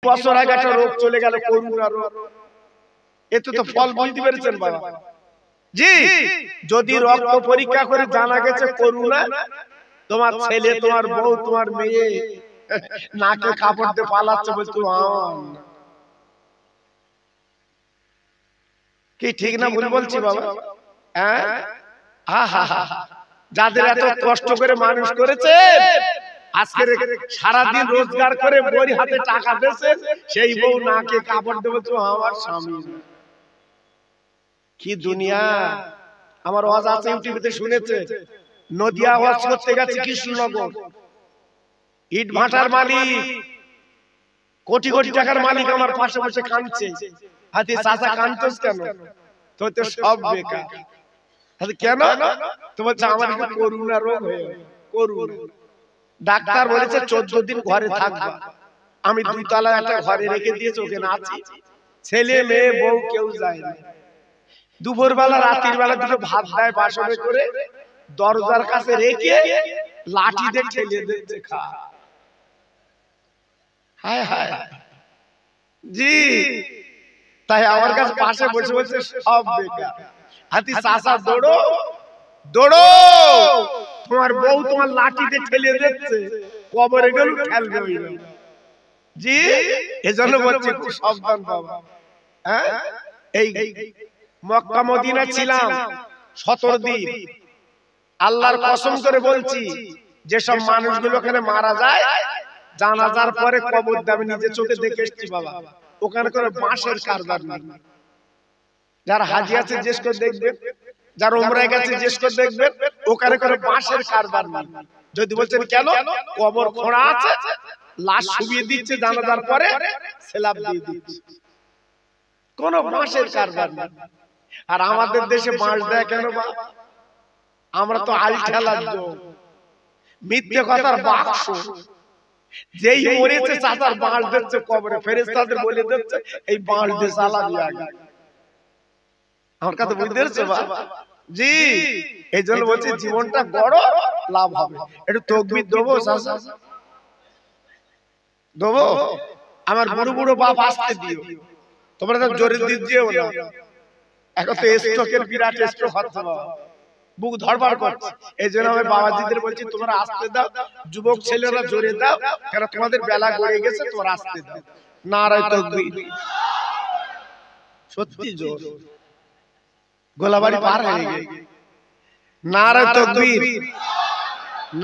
বছর আগে একটা রোগ চলে গেল, করোনা রোগ। এতে তো ফল বুঝতে পেরেছেন বাবা জি? যদি রক্ত পরীক্ষা করে জানা গেছে করোনা, তোমার ছেলে, তোমার বউ, তোমার মেয়ে নাকে কাপড় দিয়ে পালাচ্ছে, বলতো কি ঠিক না ভুল বলছি বাবা? যাদের এত কষ্ট করে মানুষ করেছে, আজকে সারাদিন রোজগার করে বই হাতে টাকা দিয়েছে, সেই বউ নাকে কাপড় দিয়ে বলতো আমার স্বামী। কি দুনিয়া! আমার ওয়াজ আছে ইউটিউবে, শুনেছে? নদিয়া ওয়াজ করতে গেছে কৃষ্ণনগর, ইট ভাটার মালিক, কোটি কোটি টাকার মালিক আমার পাশে বসে কাঁদছে। হাতে চাচা কাঁদছস কেন? তো তো সব বেকার। হাতে কেন? তো বলছে আমার একটু করোনা রোগ হয়ে গেছে। করোনা ডাক্তার বলেছে 14 দিন ঘরে থাকবা। আমি 2 তলা একটা ঘরে রেখে দিয়েছি, ওখানে আছি। ছেলে মেয়ে বউ কেউ যায় না। দুপুর বেলা রাতের বেলা দুটো ভাত দেয় বাসনে করে, দরজার কাছে রেখে লাঠি দিয়ে ঠেলে দিচ্ছে, খা। হায় হায় জি। তাই আমার কাছে পাশে বসে বসে সব বেকার। হাতি চাচা দৌড়ো দৌড়ো, তোমার বউ তোমার লাঠি দিয়ে ঠেলে দিচ্ছে, কবরে গেল ঠেলবে জি। এজন্য বলছি খুব সাবধান বাবা। হ্যাঁ, এই মক্কা মদিনা ছিলাম 17 দিন। আল্লাহর কসম করে বলছি, যেসব মানুষগুলো ওখানে মারা যায়, জানাজার পরে কবর দেবে, নিজে চোখে দেখে এসেছি বাবা। ওখানে করে বাঁশের কারবার নেই। যারা হাজি আছে জিজ্ঞেস করে দেখবেন, যারা উমরায় গেছে জিজ্ঞেস করে দেখবেন, ওখানে করে বাঁশের কারবার নেই। যদি বলছেন কেন, কবর খোঁড়া আছে, লাশ শুবিয়ে দিচ্ছে, জানাজার পরে সেলাব দিয়ে দিচ্ছে, কোন বাঁশের কারবার নেই। আর আমাদের দেশে বাঁশ দেয় কেন বাবা? আমরা তো আলঠালার লোক, মিথ্যে কথার বাক্স। যেই মরেছে চাচার বাঁশ দিচ্ছে কবরে, ফেরেশতাদের বলে দিচ্ছে এই বাঁশ দিয়ে জ্বালাবি আগে। আমার কথা বুঝতে পেরেছো বাবা জি? এই জন্য বলছি জীবনটা বড় লাভ হবে। একটু তাকবীর দেবো চাচা? দেবো? আমার বুড়ো বুড়ো বাপ আসতে দিও, তোমরা তো জোরে দিচ্ছিও না। এখন তো স্ট্রোকের বিরাট স্ট্রোক হচ্ছে বাবা, বুক ধড়ফড় করছে। এই জন্য আমি বাবাজিদের বলছি তোমরা আসতে দাও, যুবক ছেলেরা জোরে দাও, কারণ তোমাদের বেলা গড়ে গেছে, তোমরা আসতে দাও। নারায়ে তাকবীর। সত্যি জোর, গোলাবাড়ি পার হয়ে গেছে। নারায়ে তাকবীর,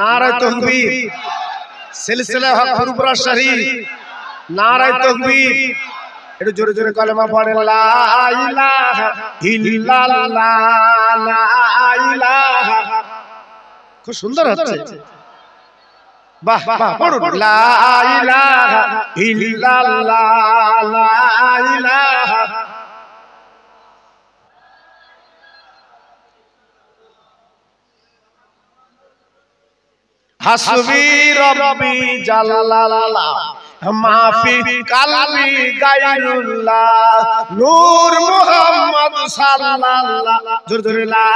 নারায়ে তাকবীর। সিলসিলা হক ফুরফুরা শরীফ, নারায়ে তাকবীর। একটু জোরে জোরে কালেমা পড়েন, লা ইলাহা ইল্লাল্লাহ, লা ইলাহা। খুব সুন্দর হচ্ছে, বাহ বাহ, পড়ুন, লা ইলাহা ইল্লাল্লাহ, লা ইলাহা। হাসবি রব্বি জাল্লাল্লাহ, মাফি কালবি গায়রুল্লাহ, নূর মুহাম্মদ সাল্লাল্লাহ। জোরে জোরে লা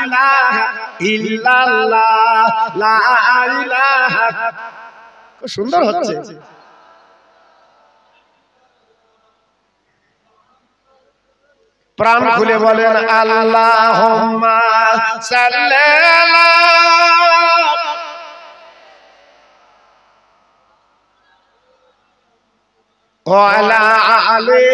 ইলাহা ইল্লাল্লাহ, লা ইলাহা। খুব সুন্দর হচ্ছে। প্রাণ খুলে বলেন আল্লাহুম্মা সাল্লি আলা ওয়ালা আলে।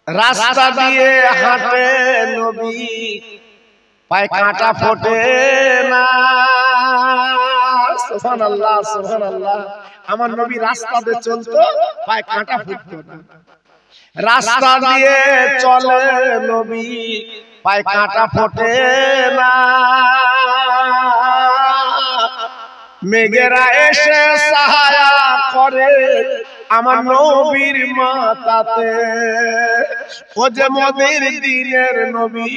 রাস্তা দিয়ে হাঁটে নবী, পায়ে কাঁটা ফোটে না। সুবহানাল্লাহ সুবহানাল্লাহ। আমার নবী রাস্তা দিয়ে চলতো, পায়ে কাঁটা ফুটতো না। রাস্তা দিয়ে চলে নবী, পায়ে কাঁটা ফোটে না। মেঘেরা এসে সাহায্য করে আমার নবীর মাথাতে। ও যে মোদের দিনের নবী,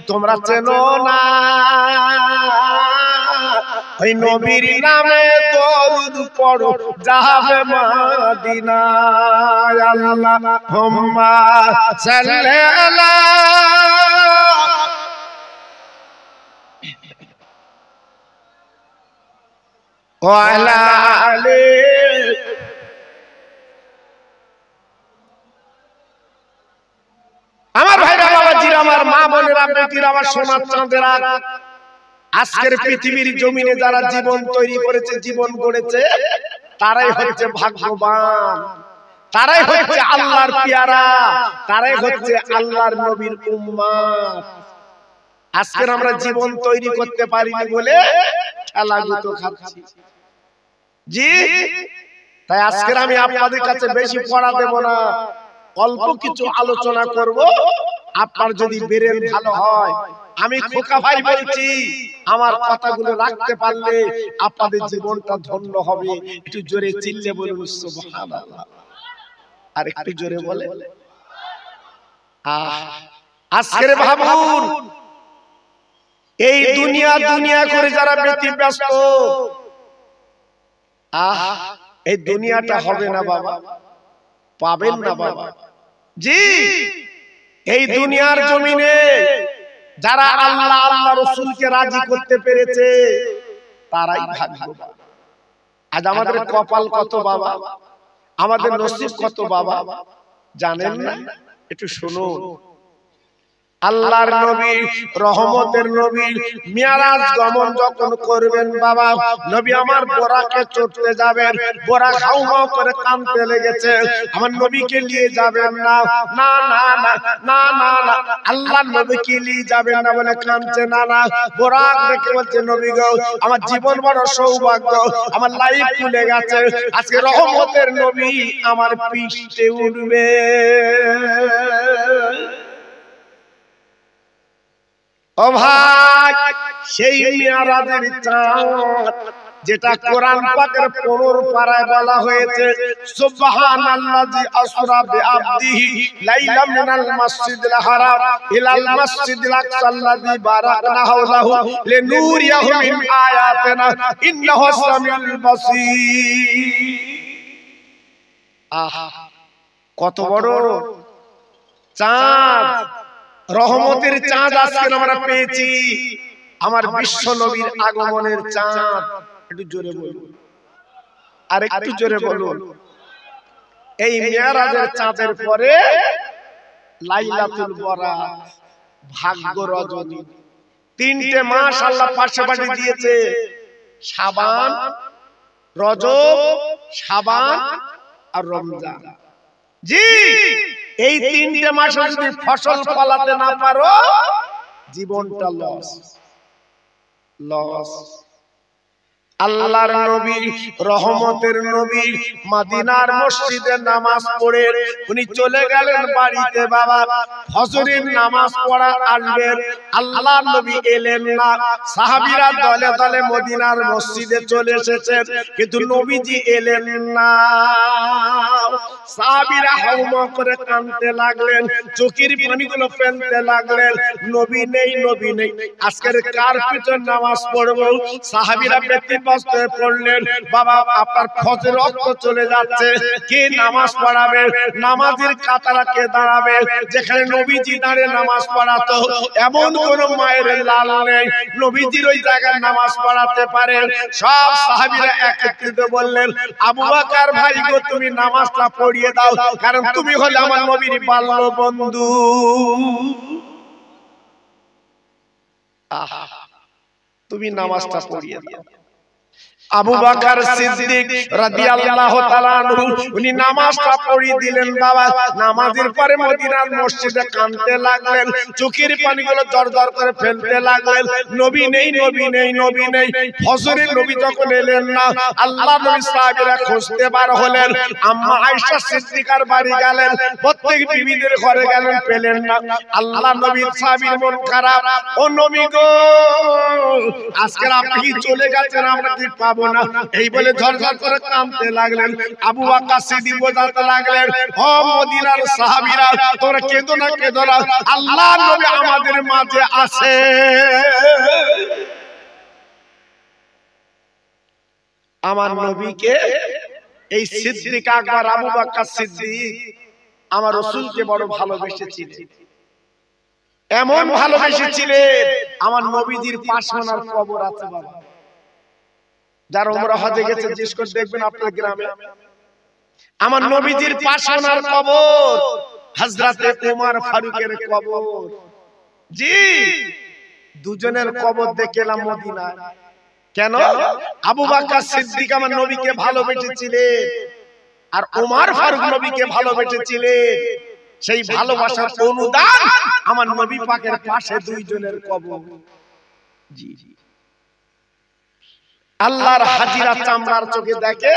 তোমরা চেনো না? ওই নবীর নামে দরুদ পড়ো, যাবে মদিনায়। আল্লাহুম্মা সাল্লি আলা। ওয়ালা আলে আমার ভাইরা বাবাজিরা আমার মা বোনেরা বেটিরা আমার সোনার চাঁদেরা আজকের পৃথিবীর জমিনে যারা জীবন তৈরি করেছে জীবন গড়েছে তারাই হচ্ছে ভাগ্যবান তারাই হচ্ছে আল্লাহর পেয়ারা তারাই হচ্ছে আল্লাহর নবীর উম্মত আজকে আমরা জীবন তৈরি করতে পারিনি বলে খেলাগুতো খাচ্ছি জি তাই আজকে আমি আপনাদের কাছে বেশি পড়া দেব না অল্প কিছু আলোচনা করব আপনার যদি বেরেন ভালো হয় আমি খোকা ভাই বলছি আমার কথাগুলো রাখতে পারলে আপনাদের জীবনটা ধন্য হবে একটু জোরে চিল্লে বলুন সুবহানাল্লাহ আর একটু জোরে বলে আজকের ভাবুন এই দুনিয়া দুনিয়া করে যারা ব্যতিব্যস্ত এই দুনিয়াটা হবে না বাবা পাবেন না বাবা জি এই দুনিয়ার জমিনে যারা আল্লাহ আল্লাহ রাসূলকে রাজি করতে পেরেছে তারাই ভাগ্যবান আজ আমাদের কপাল কত বাবা আমাদের নসিব কত বাবা জানেন না একটু শুনুন আল্লাহর নবী রহমতের নবী মিরাজ গমন যখন করবেন বাবা নবী আমার বোরাকে চড়তে যাবেন বোরা খাউমাও করে কাঁদতে লেগেছে আমার নবীকে নিয়ে যাবেন না না না না না না না আল্লাহর নবীকে নিয়ে যাবেন না বলে কাঁদছে না না বোরাক দেখে বলছে নবী গো আমার জীবন বড় সৌভাগ্য আমার লাইফ খুলে গেছে আজকে রহমতের নবী আমার পৃষ্ঠে উঠবে ও ভাই সেই মিরাজের চাঁদ যেটা কোরআন পাকের 15 পারায় বলা হয়েছে সুবহানাল্লাযী আসরা বিআবদিহি লাইলাম মিনাল মাসজিদিল হারাম ইলাল মাসজিদিল আকসাল্লাযী বারাকনা হাওলাহু লিনুরিয়াহু মিন আয়াতিনা ইন্নাহু সামিউল বাসীর কত বড় চাঁদ রহমতের চাঁদ আজকে আমরা পেয়েছি আমার বিশ্ব নবীর আগমনের চাঁদ একটু জোরে বলুন আর একটু জোরে বলুন এই মিরাজের চাঁদের পরে লাইলাতুল বরাত ভাগ্য রজনী তিনটে মাস আল্লাহ পাশাপাশি দিয়েছে শাবান রজব শাবান আর রমজান জি এই তিনটে মাসে যদি ফসল ফলাতে না পারো জীবনটা লস লস আল্লাহর নবী রহমতের নবী মদিনার মসজিদে নামাজ পড়ে উনি চলে গেলেন বাড়িতে বাবা ফজরের নামাজ পড়া আসবেন আল্লাহর নবী এলেন না সাহাবীরা দলে দলে মদিনার মসজিদে চলে এসেছেন কিন্তু নবীজি এলেন না সাহাবীরা হাউমা করে কাঁদতে লাগলেন চোখের পানিগুলো ফেলতে লাগলেন নবী নেই নবী নেই আজকের কার পিছন নামাজ পড়বো সাহাবীরা ব্যতিব্যস্ত হয়ে পড়লেন বাবা আপনার ফজর রক্ত চলে যাচ্ছে কে নামাজ পড়াবে নামাজের কাতারা কে দাঁড়াবে যেখানে নবীজি দাঁড়িয়ে নামাজ পড়াতো এমন কোন মায়ের লাল নেই নবীজির ওই জায়গায় নামাজ পড়াতে পারে সব সাহাবীরা একত্রিত বললেন আবু বকর ভাই গো তুমি নামাজটা পড়িয়ে দাও কারণ তুমি হলে আমার নবীর বাল্য বন্ধু তুমি নামাজটা পড়িয়ে দাও আবু বকর সিদ্দিক রাদিয়াল্লাহু তাআলা আনহু উনি নামাজটা পড়িয়ে দিলেন বাবা নামাজের পরে মদিনার মসজিদে কাঁদতে লাগলেন চোখের পানিগুলো দরদর করে ফেলতে লাগলেন নবী নেই নবী নেই নবী নেই ফজরের নবী যখন এলেন না আল্লাহর নবী সাহাবীরা খুঁজতে বার হলেন আম্মা আয়েশা সিদ্দিকার বাড়ি গেলেন প্রত্যেক বিবিদের ঘরে গেলেন পেলেন না আল্লাহর নবীর সাহাবীর মন খারাপ ও নবী গো আজকে আপনি চলে গেছেন আমরা কি পাবো না এই বলে ঝরঝর করে কাঁদতে লাগলেন আবু বকর সিদ্দিক বোঝাতে লাগলেন ও মদিনার সাহাবীরা তোমরা কেঁদো না আল্লাহর নবী আমাদের মাঝে আছে আমার নবীকে এই সিদ্দিক আকবর আবু বকর সিদ্দিক আমার রাসূলকে বড় ভালোবেসেছিলেন এমন ভালোবেসেছিলেন আমার নবীজির পাশে ওনার কবর আছে বাবা যারা উমরা হজে গেছে জিজ্ঞেস করে দেখবেন আপনার গ্রামে আমার নবীজির পাশে ওনার কবর, হযরতে ওমর ফারুকের কবর। জি, দুজনের কবর দেখলাম মদিনায়। কেন? আবু বকর সিদ্দিক আমার নবীকে ভালোবেসেছিলেন আর ওমর ফারুক নবীকে ভালোবেসেছিলেন। সেই ভালোবাসার অনুদান আমার নবী পাকের পাশে দুইজনের কবর। জি, আল্লাহর হাজিরা চামড়ার চোখে দেখে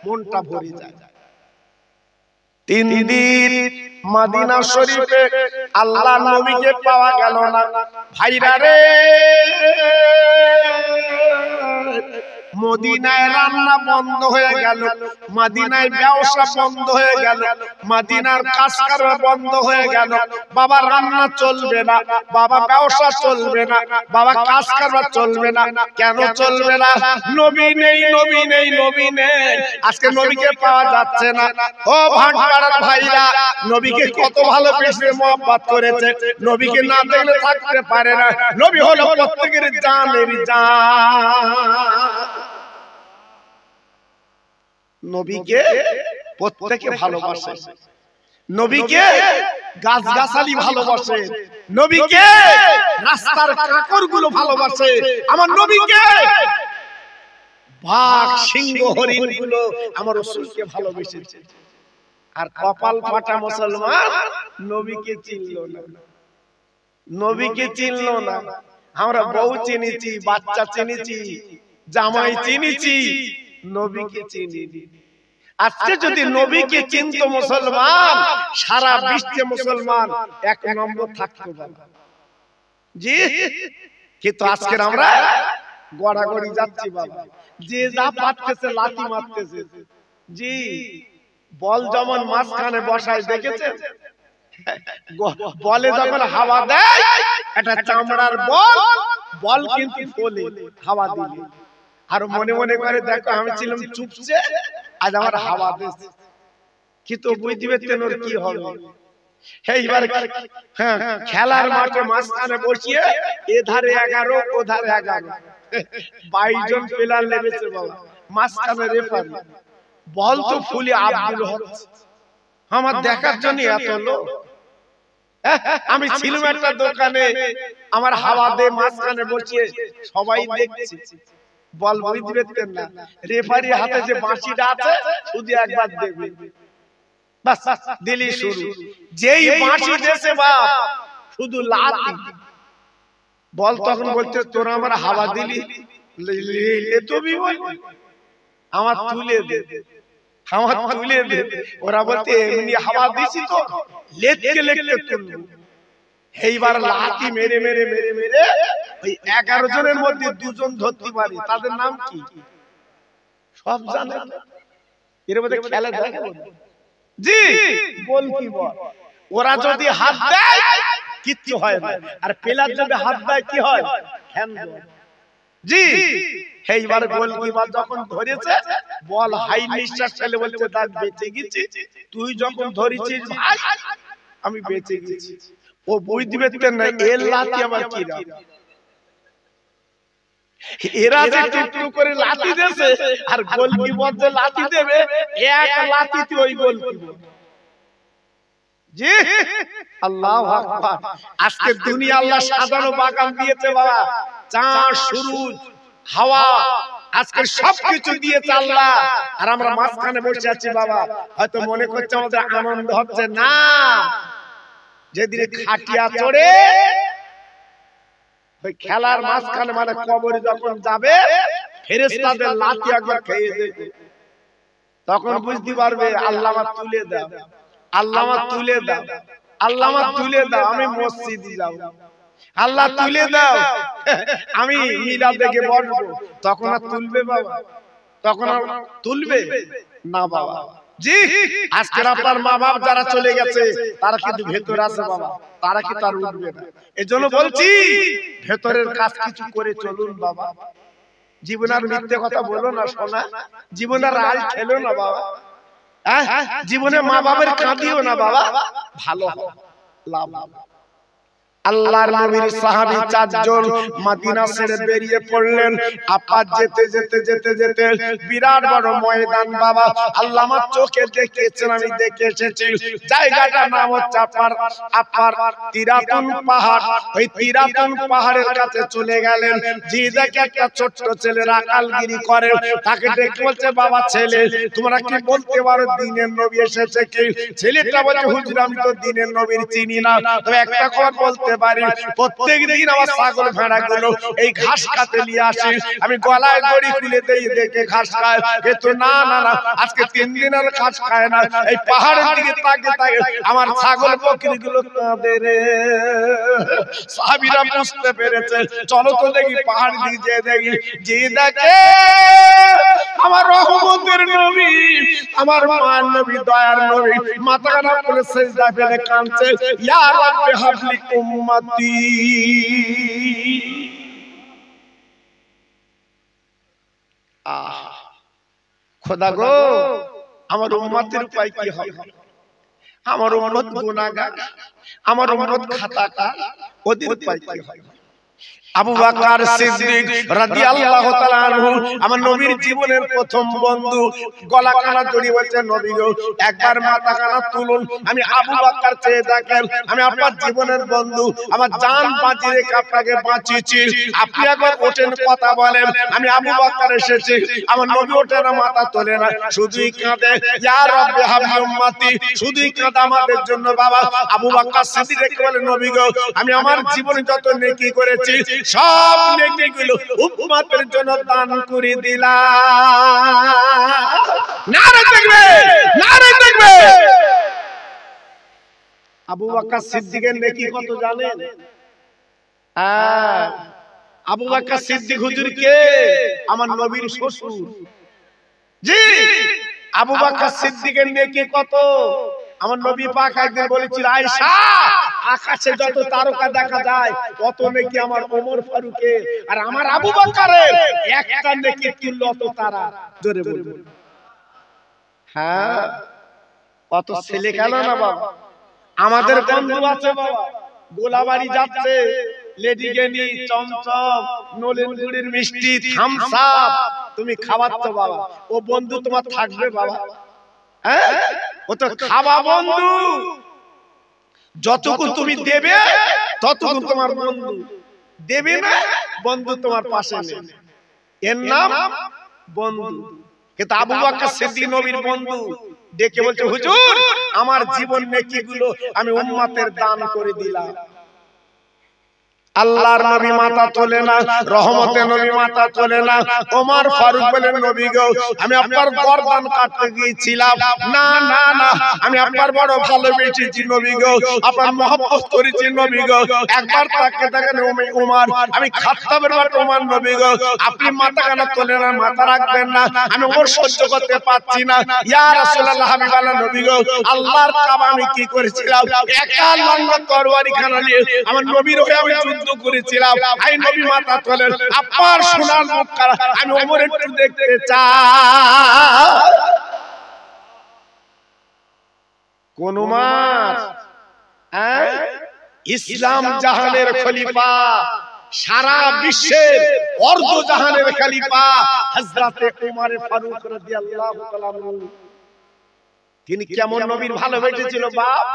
মনটা ভরে যায়। 3 দিন মদিনা শরীফে আল্লাহর নবীকে পাওয়া গেল না। ভাইরা রে, মদিনায় রান্না বন্ধ হয়ে গেল, মদিনায় ব্যবসা বন্ধ হয়ে গেল, মদিনার কাজ কারবার বন্ধ হয়ে গেল। বাবা রান্না চলবে না, বাবা ব্যবসা চলবে না, বাবা কাজ কারবার চলবে না। কেন চলবে না? নবী নেই, নবী নেই, নবী নেই। আজকে নবীকে পাওয়া যাচ্ছে না। ও ভাটপাড়ার ভাইরা, নবীকে কত ভালোবেসে মহব্বত করেছে, নবীকে না দেখলে থাকতে পারে না। নবী হলো প্রত্যেকের জানের জান। নবীকে প্রত্যেকে ভালোবাসে, নবীকে গাছগাছালি ভালোবাসে, নবীকে রাস্তার কাকরগুলো ভালোবাসে, আমার নবীকে বাঘ সিংহ হরিণগুলো আমার রাসূলকে ভালোবেসেছে। আর কপাল ফাটা মুসলমান নবীকে চিনলো না, নবীকে চিনলো না। আমরা বউ চিনেছি, বাচ্চা চিনেছি, জামাই চিনেছি, নবীকে চিনিনি। আজকে যদি নবীকে চিনতো মুসলমান, সারা বিশ্বে মুসলমান 1 নম্বর থাকতো। জি, কিন্তু আজকে আমরা গড়াগড়ি যাচ্ছি বাবা, যে যা পারতেছে লাথি মারতেছে। জি, বল যেমন মাঝখানে বসায় দেখেছেন, বলে যখন হাওয়া দেয় এটা চামড়ার বল, বল কিন্তু ফোলে হাওয়া দিলে। আর মনে মনে করে দেখো আমি ছিলাম চুপচে, আজ আমার হাওয়া দিচ্ছে, কিন্তু বুঝতে পারতেন ওর কি হবে। এইবার খেলার মাঠে মাঝখানে বসিয়ে এধারে 11 ওধারে 11, 22 জন প্লেয়ার নেমেছে বাবা, মাঝখানে রেফারি। বল তো ফুলে আব্দুল হচ্ছে, আমার দেখার জন্য এত লোক। আমি ছিলাম একটা দোকানে, আমার হাওয়া দিয়ে মাঝখানে বসিয়ে সবাই দেখছে, বল বুঝতে পারতেন না। রেফারি হাতে যে বাঁশিটা আছে শুধু একবার দেখবে, বাস দিলি শুরু। যেই বাঁশি দেশে বাপ শুধু লাথি, বল তখন বলতে তোরা আমার হাওয়া দিলি, তুমি বলবি আমার তুলে দে, আমার তুলে দে। ওরা বলতে এমনি হাওয়া দিছি তো লেটকে লেটকে তুলবো। এইবার লাথি মেরে মেরে মেরে মেরে ওই 11 জনের মধ্যে 2 জন ধরতে পারে। তাদের নাম কি সব জানে? এর মধ্যে খেলা দেখে। জি, গোলকিপার। ওরা যদি হাত দেয় কিচ্ছু হয় না, আর প্লেয়ার যদি হাত দেয় কি হয়? হ্যান্ডবল। জি, এইবার গোলকিপার যখন ধরেছে, বল হাই নিঃশ্বাস ফেলে বলছে দাগ বেঁচে গেছি, তুই যখন ধরেছিস ভাই আমি বেঁচে গেছি। ও বুঝতে পারতেন না এর লাথি আমার কি রাম। এরা যে টুকটু করে লাথি দেছে, আর গোলকিপার যে লাথি দেবে, এক লাথিতে ওই গোলকিপার। জি, আল্লাহু আকবার। আজকে দুনিয়া আল্লাহ সাজানো বাগান দিয়েছে বাবা, চাঁদ সূরজ হাওয়া, আজকে সবকিছু দিয়েছে আল্লাহ, আর আমরা মাঝখানে বসে আছি বাবা। হয়তো মনে করছে আমাদের আনন্দ হচ্ছে না। যেদিন খাটিয়া চড়ে ওই খেলার মাঝখানে মানে কবরে যখন যাবে, ফেরেশতাদের লাথি একবার খেয়ে দেবে, তখন বুঝতে পারবে আল্লাহ আমার তুলে দাও, আল্লাহ আমার তুলে দাও, আল্লাহ আমার তুলে দাও, আমি মসজিদে যাব, আল্লাহ তুলে দাও, আমি মিলাদ দেখে বসবো। তখন আর তুলবে বাবা? তখন আর তুলবে না বাবা। জি, আজকের আপনার মা বাপ যারা চলে গেছে তারা কিন্তু ভেতরে আছে বাবা, তারা কি তার উঠবে না। এজন্য বলছি ভেতরের কাজ কিছু করে চলুন বাবা। জীবনের মিথ্যে কথা বলো না সোনা, জীবনের রাল খেলো না বাবা, জীবনে মা বাবার কাঁদিও না বাবা, ভালো লাভ। আল্লাহর নবীর সাহাবী চারজন মদিনা ছেড়ে বেরিয়ে পড়লেন। আপা যেতে যেতে যেতে যেতে বিরাট বড় ময়দান বাবা, আল্লাহ আমার চোখে দেখিয়েছেন, আমি দেখে এসেছি। জায়গাটার নাম হচ্ছে আপার তিরাতুন পাহাড়। ওই তিরাতুন পাহাড়ের কাছে চলে গেলেন। যে দেখে একটা ছোট্ট ছেলে রাকালগিরি করে, তাকে ডেকে বলছে, বাবা ছেলে, তোমরা কি বলতে পারো দিনের নবী এসেছে কি? ছেলেটা বলছে, হুজুর আমি তো দিনের নবীর চিনি না, তবে একটা কথা বলতে পারি, প্রত্যেকদিন আমার ছাগল ভেড়াগুলো এই ঘাস কাটে নিয়ে আসি, আমি গলায় দড়ি খুলে দেই, দেখে ঘাস খায়। কিন্তু না না না, আজকে 3 দিন আর ঘাস খায় না। এই পাহাড়ের দিকে তাকিয়ে তাকিয়ে আমার ছাগল বকরিগুলো কাঁদে রে। সাহাবীরা বুঝতে পেরেছে, চলো তো দেখি পাহাড় দিকে যেয়ে দেখি। যে দেখে আমার রহমতের নবী, আমার মায়ের নবী, দয়ার নবী, মাথা খারাপ করে সিজদা ফেলে কাঁদছে, ইয়া রাব্বি হাবলি উম্মতি। খোদা গো, আমার উম্মতের উপায় কি হবে? আমার উম্মত গুনাহগার, আমার উম্মত খাতাকার, ওদের উপায় কি হবে? আবু বকর সিদ্দিক রাদিয়াল্লাহু তাআলা আনহু, আমার নবীর জীবনের প্রথম বন্ধু, গলা কানা জড়িয়ে বলছে, নবী গো একবার মাথা কানা তুলুন। আমি আবু বকর চেয়ে দেখেন, আমি আপনার জীবনের বন্ধু, আমার জান বাঁচিয়ে রেখে আপনাকে বাঁচিয়েছি, আপনি একবার ওঠেন, কথা বলেন। আমি আবু বকর এসেছি। আমার নবী ওঠে না, মাথা তোলে না, শুধুই কাঁদে, ইয়া রাব্বি হাবলি উম্মতি, শুধুই কাঁদে আমাদের জন্য। বাবা আবু বকর সিদ্দিক রেখে বলে, নবী গো আমি আমার জীবনে যত নেকি করেছি সব নেকিগুলো উম্মতের জন্য দান করে দিলাম। নারে তাকবীর, নারে তাকবীর। আবু বকর সিদ্দিকের নেকি কত জানেন? আবু বকর সিদ্দিক হুজুর কে? আমার নবীর শ্বশুর। জি, আবু বকর সিদ্দিকের নেকি কত? আমার নবী পাক একদিন বলেছিল, আয়েশা আকাশে যত তারকা দেখা যায় তত নেকি আমার ওমর ফারুকের আর আমার আবু বকরের একটা নেকি তুল্য অত তারা। জোরে বলুন। হ্যাঁ, কত ছেলে গেল না বাবা। আমাদের বন্ধু আছে বাবা, গোলাবাড়ি যাচ্ছে, লেডিকেনি, চমচম, নলেনগুড়ির মিষ্টি, থামস আপ তুমি খাওয়াচ্ছ বাবা, ও বন্ধু তোমার থাকবে বাবা? হ্যাঁ, ও তো খাওয়া বন্ধু, যতটুকু তুমি দেবে ততটুকু তোমার বন্ধু, দেবে না বন্ধু তোমার পাশে নেই, এর নাম বন্ধু। কিন্তু আবু বকর সিদ্দিক নবীর বন্ধু, ডেকে বলছে, হুজুর আমার জীবন নেকিগুলো আমি উম্মতের দান করে দিলাম। আল্লাহর নবী মাথা তোলে না, রহমতের নবী মাথা তোলে না। ওমর ফারুক বলেন, নবী গো আমি আপনার গর্দান কাটতে গিয়েছিলাম, না না না, আমি আপনার বড় ভালোবেসেছি নবী গো, আপনার মহব্বত করেছি নবী গো। একবার তাকে দেখেন ওমর, আমি খাত্তাবের বাট ওমর, নবী গো আপনি মাথা কেন তোলে না, মাথা রাখবেন না, আমি ওর সহ্য করতে পারছি না। ইয়া রাসূলুল্লাহ, হাবিবাল্লাহ নবী গো, আল্লাহর কাবা আমি কি করেছিলাম, একা লম্বা তরবারি খানা নিয়ে আমার নবীর হয়ে আমি যুদ্ধ করেছিলাম। আই নবী মাথা তোলেন, আপনার সোনার মুখ কারা, আমি ওমর একটু দেখতে চাই। কোন মাস? ইসলাম জাহানের খলিফা, সারা বিশ্বের অর্ধ জাহানের খলিফা হযরতে ওমর ফারুক রাদিয়াল্লাহু তাআলা আনহু। তিনি কেমন নবীর ভালোবেসেছিল বাপ,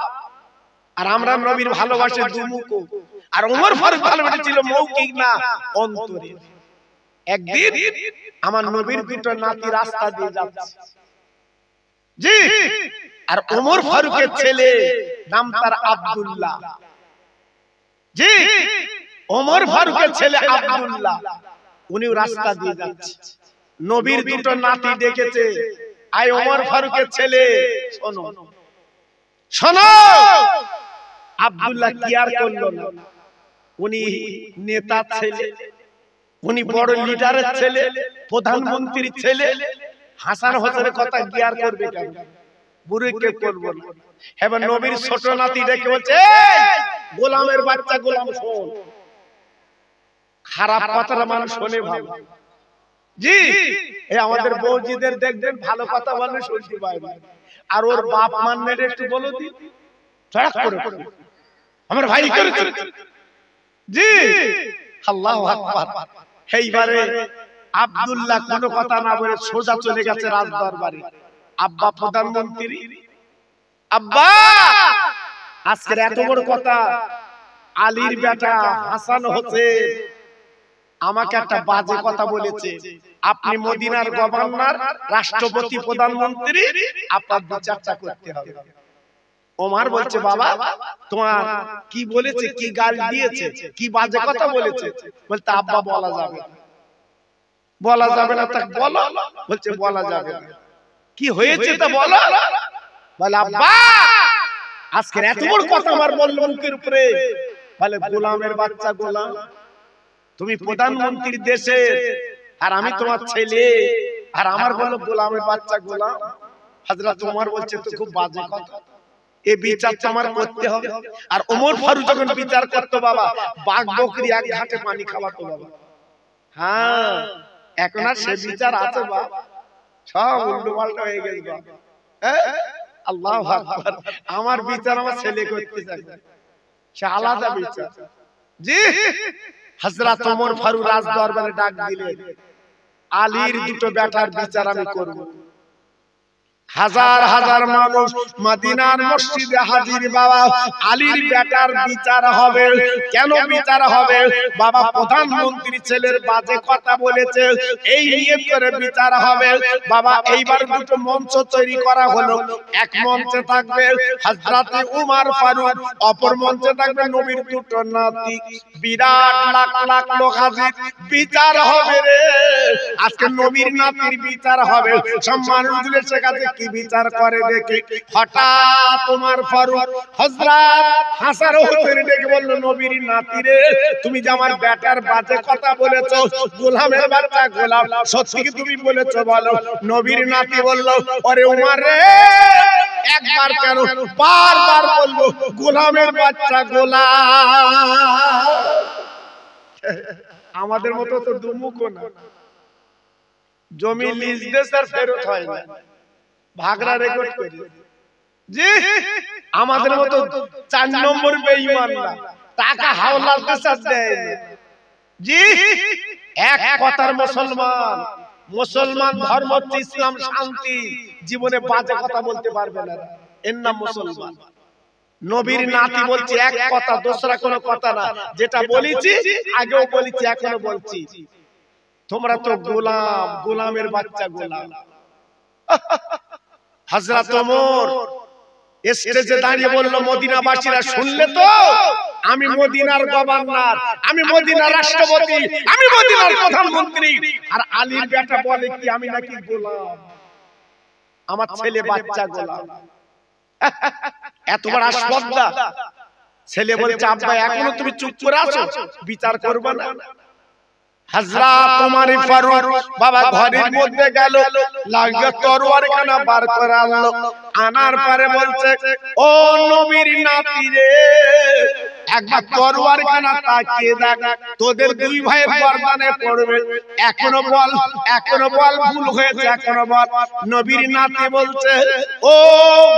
আর আমরা নবীর ভালোবাসে দুমুখো, আর ওমর ফারুক ভালোবেসেছিল মৌখিক না অন্তরে। একদিন আমার নবীর দুটো নাতি রাস্তা দিয়ে যাচ্ছে, জি, আর ওমর ফারুকের ছেলে নাম তার আব্দুল্লাহ, জি, ওমর ফারুকের ছেলে আব্দুল্লাহ, উনিও রাস্তা দিয়ে যাচ্ছে। নবীর দুটো নাতি ডেকেছে, আয় ওমর ফারুকের ছেলে শোনো শোনো। আব্দুল্লাহ কি আর করলো না, উনি নেতা ছেলে, উনি বড় লিডারের ছেলে, প্রধানমন্ত্রীর ছেলে, হাসান হোসেনের কথা কি আর করবে, কেন বুড়িকে করবো না। এবার নবীর ছোট নাতি ডেকে বলছে, গোলামের বাচ্চা গোলাম শোন, খারাপ কথাটা মানুষ শোনে ভালো, জি, এই আমাদের বৌজিদের দেখবেন ভালো কথা বলে শুনতে পায় না, আর ওর বাপ মানলে একটু বলো দি চড়াক করে আমার ভাই করেছে, জি আল্লাহু আকবার। এইবারে আব্দুল্লাহ কোনো কথা না বলে সোজা চলে গেছে রাজ দরবারে। আব্বা প্রধানমন্ত্রী, আব্বা আজকের এত বড় কথা, আলীর বেটা হাসান হোসেন আমাকে একটা বাজে কথা বলেছে। আপনি মদিনার গভর্নর, রাষ্ট্রপতি, প্রধানমন্ত্রী, আপনার বিচারটা করতে হবে। ওমর বলছে বাবা তোমার কি বলেছে, কি গাল দিয়েছে, কি বাজে কথা বলেছে? বলতে আব্বা বলা যাবে না। বলা যাবে না তা বলো। বলছে বলা যাবে না। কি হয়েছে তা বলো। বলে আব্বা আজকে এত বড় কথা আমার বললো মুখের উপরে। বলে গোলামের বাচ্চা গোলাম, তুমি প্রধানমন্ত্রীর দেশে আর আমি তোমার ছেলে, আর আমার বললো গোলামের বাচ্চা গোলাম। হযরত ওমর বলছে তো খুব বাজে কথা, এই বিচার তো আমার করতে হবে। আর ওমর ফারুক যখন বিচার করতো বাবা, বাঘ বকরি এক ঘাটে পানি খাওয়াতো বাবা। হ্যাঁ এখন আর সে বিচার আছে বাবা, সব উল্টো পাল্টা হয়ে গেছে বাবা। আল্লাহু আকবার। আমার বিচার আমার ছেলে করতে চায়, সে আলাদা বিচার। জি হযরত ওমর ফারুক রাজ দরবারে ডাক দিলেন, আলীর দুটো বেটার বিচার আমি করব। হাজার হাজার মানুষ মদিনার মসজিদে হাজির বাবা। আলীর বেটার বিচার হবে। কেন বিচার হবে? বাবা প্রধানমন্ত্রী ছেলের বাজে কথা বলেছে, এই নিয়ত করে বিচার হবে বাবা। এইবার দুটো মঞ্চ তৈরি করা হলো। এক মঞ্চে থাকবে হযরতে ওমর ফারুক, অপর মঞ্চে থাকবে নবীর দুটো নাতি। বিরাট লাখ লাখ লোক হাজির, বিচার হবে রে। আজকে নবীর নাতির বিচার হবে। সম্মান দিলে সেখানে কি বিচার করে দেখি। হঠাৎ ওমর ফারুক হযরত হাসান হোসেন ডেকে বলল, নবীর নাতি রে, তুমি যে আমার বেটার বাজে কথা বলেছো, গোলামের বাচ্চা গোলাম, সত্যি কি তুমি বলেছো বলো? নবীর নাতি বলল, আরে ওমর রে, একবার কেন বারবার বলবো গোলামের বাচ্চা গোলাম। আমাদের মতো তো দুমুখো না, জমি লিজ দেশার ফেরত হয় না, ভাগরা রেকর্ড করি। জি আমাদের মতো 4 নম্বর বেঈমান না, টাকা হাওলাত দেশার দেয় না। জি এক কথার মুসলমান, মুসলমান ধর্ম হচ্ছে ইসলাম, শান্তি। জীবনে বাজে কথা বলতে পারবে না, এর নাম মুসলমান। নবীর নাতি বলছে এক কথা, দোসরা কোনো কথা না। যেটা বলেছি আগেও বলেছি, এখনো বলছি, তোমরা তো গোলাম, গোলামের বাচ্চা গোলাম। হযরত ওমর স্টেজে দাঁড়িয়ে বলল, মদিনাবাসীরা শুনলে তো, আমি মদিনার গভর্নর, আমি মদিনার রাষ্ট্রপতি, আমি মদিনার প্রধানমন্ত্রী, আর আলীর বেটা বলে কি আমি নাকি গোলাম, আমার ছেলে বাচ্চা গোলাম। এত বড় আস্পর্ধা। ছেলে বলছে আব্বা এখনো তুমি চুপ করে আছো, বিচার করবে না? হযরত ওমর ফারুক বাবা ঘরের মধ্যে গেল, লাগা তরবারখানা বার করে আনলো। আনার পরে বলছে, ও নবীর নাতি রে, একবার তরবারখানা তাকিয়ে দেখ, তোদের দুই ভাইয়ের গর্দানে পড়বে। এখনো বল, এখনো বল, ভুল হয়েছে, এখনো বল। নবীর নাতি বলছে, ও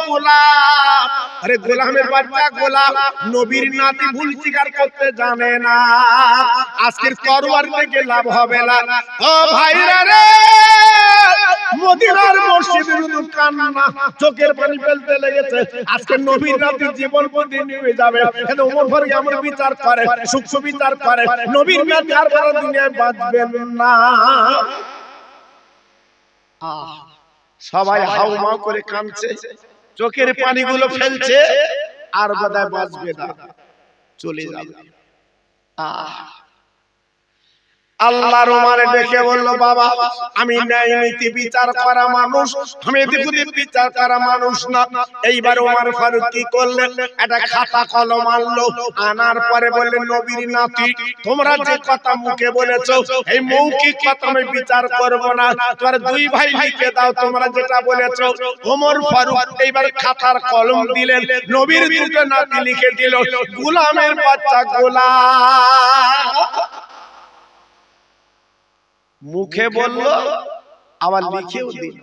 গোলাম, আরে গোলামের বাচ্চা গোলাম। নবীর নাতি ভুল স্বীকার করতে জানে না, আজকের তরবার থেকে লাভ হবে না। ও ভাইরা রে, মদিনার মসজিদে শুধু কান্না, চোখের পানি ফেলতে লেগেছে। আজকে নবীর নাতির জীবন প্রতি নিয়ে যাবে। কেন ওমর ফারুক এমন বিচার করে, সূক্ষ্ম বিচার করে, নবীর নাতি আর বড় দুনিয়ায় বাঁচবেন না। সবাই হাউমাউ করে কাঁদছে, চোখের পানিগুলো ফেলছে, আর বোধহয় বাঁচবে না, চলে যাবে। আল্লাহর ওমর ডেকে বলল, বাবা আমি ন্যায় নীতি বিচার করা মানুষ, আমি এদিকে বিচার করা মানুষ না। এইবার ওমর ফারুক কি করলেন, একটা খাতা কলম আনলো। আনার পরে বললেন, নবীর নাতি তোমরা যে কথা মুখে বলেছো, এই মৌখিক কথা আমি বিচার করব না, তোমরা দুই ভাই লিখে দাও তোমরা যেটা বলেছো। ওমর ফারুক এইবার খাতার কলম দিলেন, নবীর দুটো নাতি লিখে দিল, গোলামের বাচ্চা গোলাম। মুখে বলল আবার লিখেও দিল।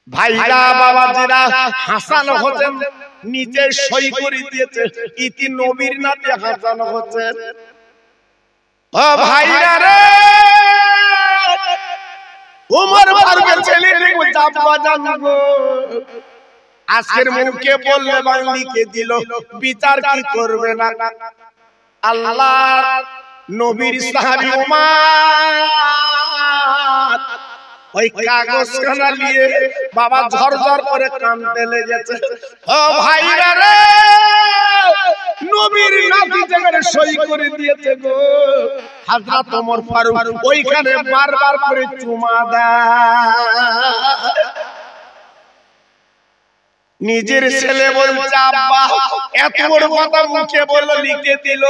ভাইরা বাবাজিরা, হাসান হোসেন নিচে সই করে দিয়েছে ইতি নবীর নাতে হাসান হোসেন। ও ভাইরা রে, ওমর ফারুকের ছেলে দেখো চাপা জানবো, আজকের মুখে বললে বাংলিকে দিল, বিচার কি করবে না? আল্লাহ নবীর সাহাবী ওমর ওই কাগজ খানা নিয়ে বাবা ঝরঝর করে কাঁদতে লেগেছে। ও ভাইরা রে, নবীর নাতি যেখানে সই করে দিয়েছে গো হযরত ওমর ফারুক, ওইখানে বারবার করে চুমা দেয়। নিজের ছেলে বলছে আব্বা এত বড় কথা মুখে বললো, লিখে দিল,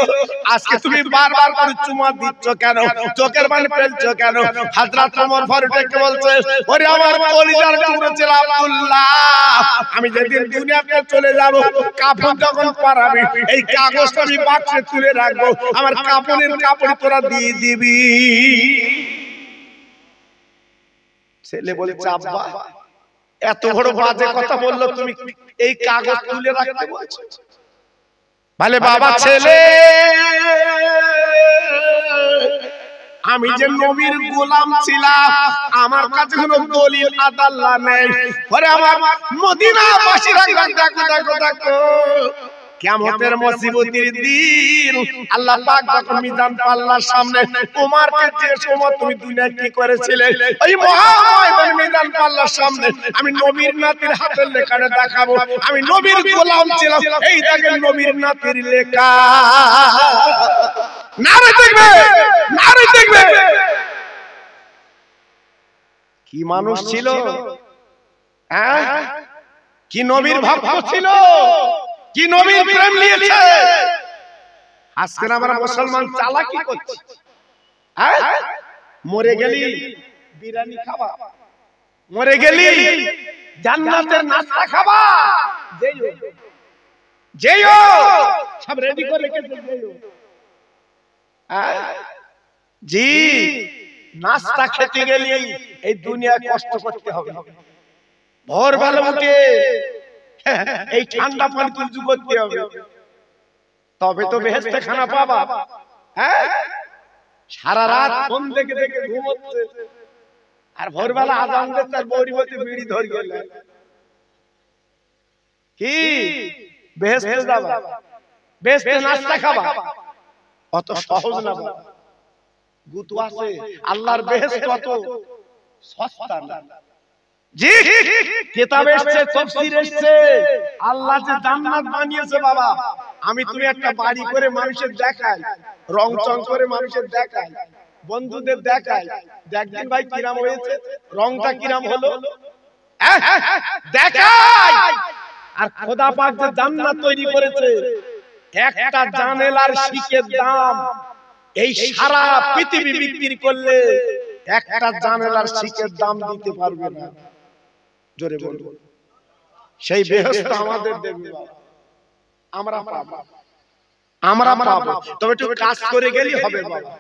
আজকে তুমি বারবার করে চুমা দিচ্ছ কেন, চোখের পানি ফেলছো কেন? হযরত ওমর ফারুককে বলছে, ওরে আমার কলিজার টুকরো ছেলে আব্দুল্লাহ, আমি যেদিন দুনিয়াতে চলে যাব, কাফন যখন পরাবি, এই কাগজটা আমি বাক্সে তুলে রাখবো, আমার কাফনের কাপড় তোরা দিয়ে দিবি। ছেলে বলছে আব্বা এত বড় বাজে কথা বললো, তুমি এই কাগজ তুলে রাখতে বলছো? বলে বাবা ছেলে, আমি যে নবীর গোলাম ছিলাম, আমার কাছে কোনো দলিল আদাল্লা নেই। ওরে আমার মদিনাবাসীরা দেখো দেখো দেখো, কিয়ামতের মুসিবতের দিন আল্লাহ পাক যখন মিজান পাল্লার সামনে ওমরকে যে সময় তুমি দুনিয়ায় কি করেছিলে, ওই মহাময়দান মিজান পাল্লার সামনে আমি নবীর নাতির হাতের লেখাটা দেখাবো, আমি নবীর গোলাম ছিলাম, এই দেখেন নবীর নাতির লেখা। নারে দেখবে, নারে দেখবে, কি মানুষ ছিল, হ্যাঁ, কি নবীর ভক্ত ছিল, কি নবীর প্রেম নিয়েছে। আজকে আমরা মুসলমান চালাকি করছি, হ্যাঁ, মরে গেলি বিরিয়ানি খাবা, মরে গেলি জান্নাতের নাস্তা খাবা, যেও যেও সব রেডি করে রেখেছে, যেও, জি নাস্তা খেতে গেলে এই দুনিয়ায় কষ্ট করতে হবে, ভোরবেলা উঠে এই ঠান্ডা পানি তুলজু করতে হবে, তবে তো বেহেশতে খানা পাবা। হ্যাঁ, সারা রাত ফোন দেখে দেখে ঘুমোচ্ছে, আর ভোরবেলা আজান দিতে আর বৌরিবতী বিড়ি ধরে গেল, কি বেহেশতে যাবা, বেহেশতে নাস্তা খাবা, অত সহজ না বাবা, গুতু আছে, আল্লাহর বেহেশত অত সস্তা না। জি কিতাব এসেছে, তাফসীর এসেছে, আল্লাহ যে জান্নাত বানিয়েছে বাবা, আমি তুমি একটা বাড়ি করে মানুষের দেখাই, রং চং করে মানুষের দেখাই, বন্ধুদের দেখাই, দেখদিন ভাই কিরাম হয়েছে, রংটা কিরাম হলো, দেখাই। আর খোদা পাক যে জান্নাত তৈরি করেছে, একটা জানেলার শিকের দাম এই সারা পৃথিবী বিক্রি করলে একটা জানেলার শিকের দাম দিতে পারবে না। জোরে বলবো, সেই বেহেশত আমাদের দেবে, আমরা পাবো, আমরা পাবো, তবে একটু কাজ করে গেলেই হবে বাবা।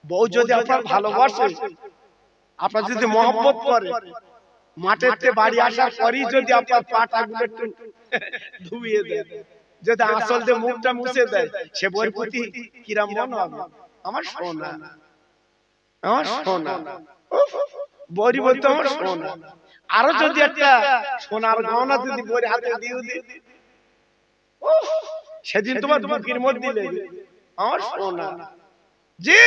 বউ যদি আপনার ভালোবাসে, আপনার যদি মহব্বত করে, মাঠের থেকে বাড়ি আসার পরই যদি আপনার পাটাগুলো একটু ধুইয়ে দেয়, যদি আসল দিয়ে মুখটা মুছে দেয়, সে বউয়ের প্রতি কিরাম মনে হবে, আমার সোনা, আমার সোনা, বউরি বলতে আমার সোনা। আরো যদি একটা সোনার গহনা যদি বউয়ের হাতে দিয়ে দিই, সেদিন তোমার বুকের মধ্যে লেগে আমার সোনা। জি,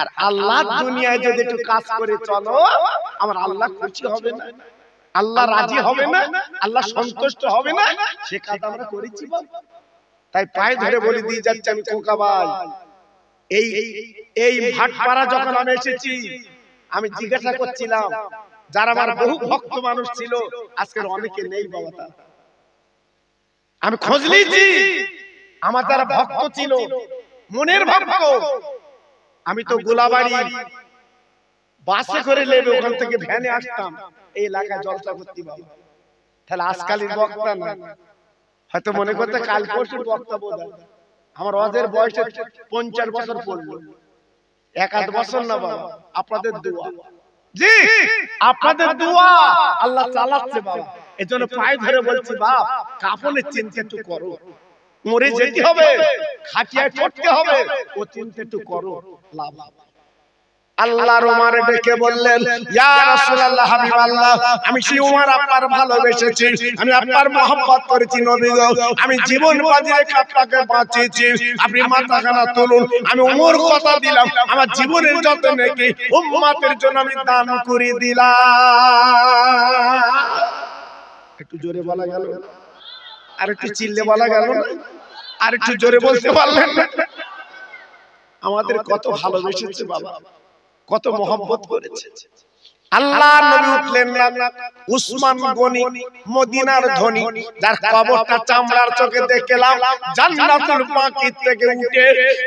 আর আল্লাহ দুনিয়ায় যদি একটু কাজ করে চলো, আমার আল্লাহ খুশি হবে না, আল্লাহ রাজি হবে না, আল্লাহ সন্তুষ্ট হবে না, সে কাজ আমরা করেছি। তাই পায়ে ধরে বলে দিয়ে যাচ্ছে আমি খোকা ভাই, এই এই ভাটপাড়া যখন আমি এসেছি, আমি জিজ্ঞাসা করছিলাম, যারা আমার বহু ভক্ত মানুষ ছিল, আজকের অনেকে নেই বাবা, আমি খোঁজ নিয়েছি, আমার যারা ভক্ত ছিল, মনের ভক্ত, আমি তো গোলাবাড়ি বাসে করে লেবে ওখান থেকে ভ্যানে আসতাম এই এলাকায় জলসা করতে বাবা। তাহলে আজকালের বক্তা না, হয়তো মনে করতে কাল পরশুর বক্তা বোধ হয়। আমার ওদের বয়সে 50 বছর পড়লো, 1-8 বছর না বাবা, আপনাদের দোয়া, জি আপনাদের দোয়া আল্লাহ চালাচ্ছে বাবা। এজন্য পায়ে ধরে বলছি বাপ, কাফনের চিন্তা একটু করো, মরে যেতে হবে, খাটিয়ায় পড়তে হবে, ও চিন্তা একটু করো। লাভ আল্লাহর ওমর ডেকে বললেন, ইয়া রাসূলুল্লাহ, হাবিবাল্লাহ, আমি সেই ওমর আপনার ভালোবেসেছি, আমি আপনার মহব্বত করেছি নবী গো, আমি জীবন বাজি রেখে আপনাকে বাঁচিয়েছি, আপনি মাথাখানা তুলুন, আমি ওমর কথা দিলাম আমার জীবনের যত নেকি উম্মতের জন্য আমি দান করে দিলাম। একটু জোরে বলা গেল, আর একটু চিল্লে বলা গেল, আর একটু জোরে বলতে পারলেন না? আমাদের কত ভালোবেসেছে বাবা, কত মহব্বত করেছে। আল্লাহ নবী উঠলেন না, উসমান গনি মদিনার ধনী, যার কবরটা চামড়ার চোখে দেখলাম, জান্নাতুল বাকি থেকে উঠে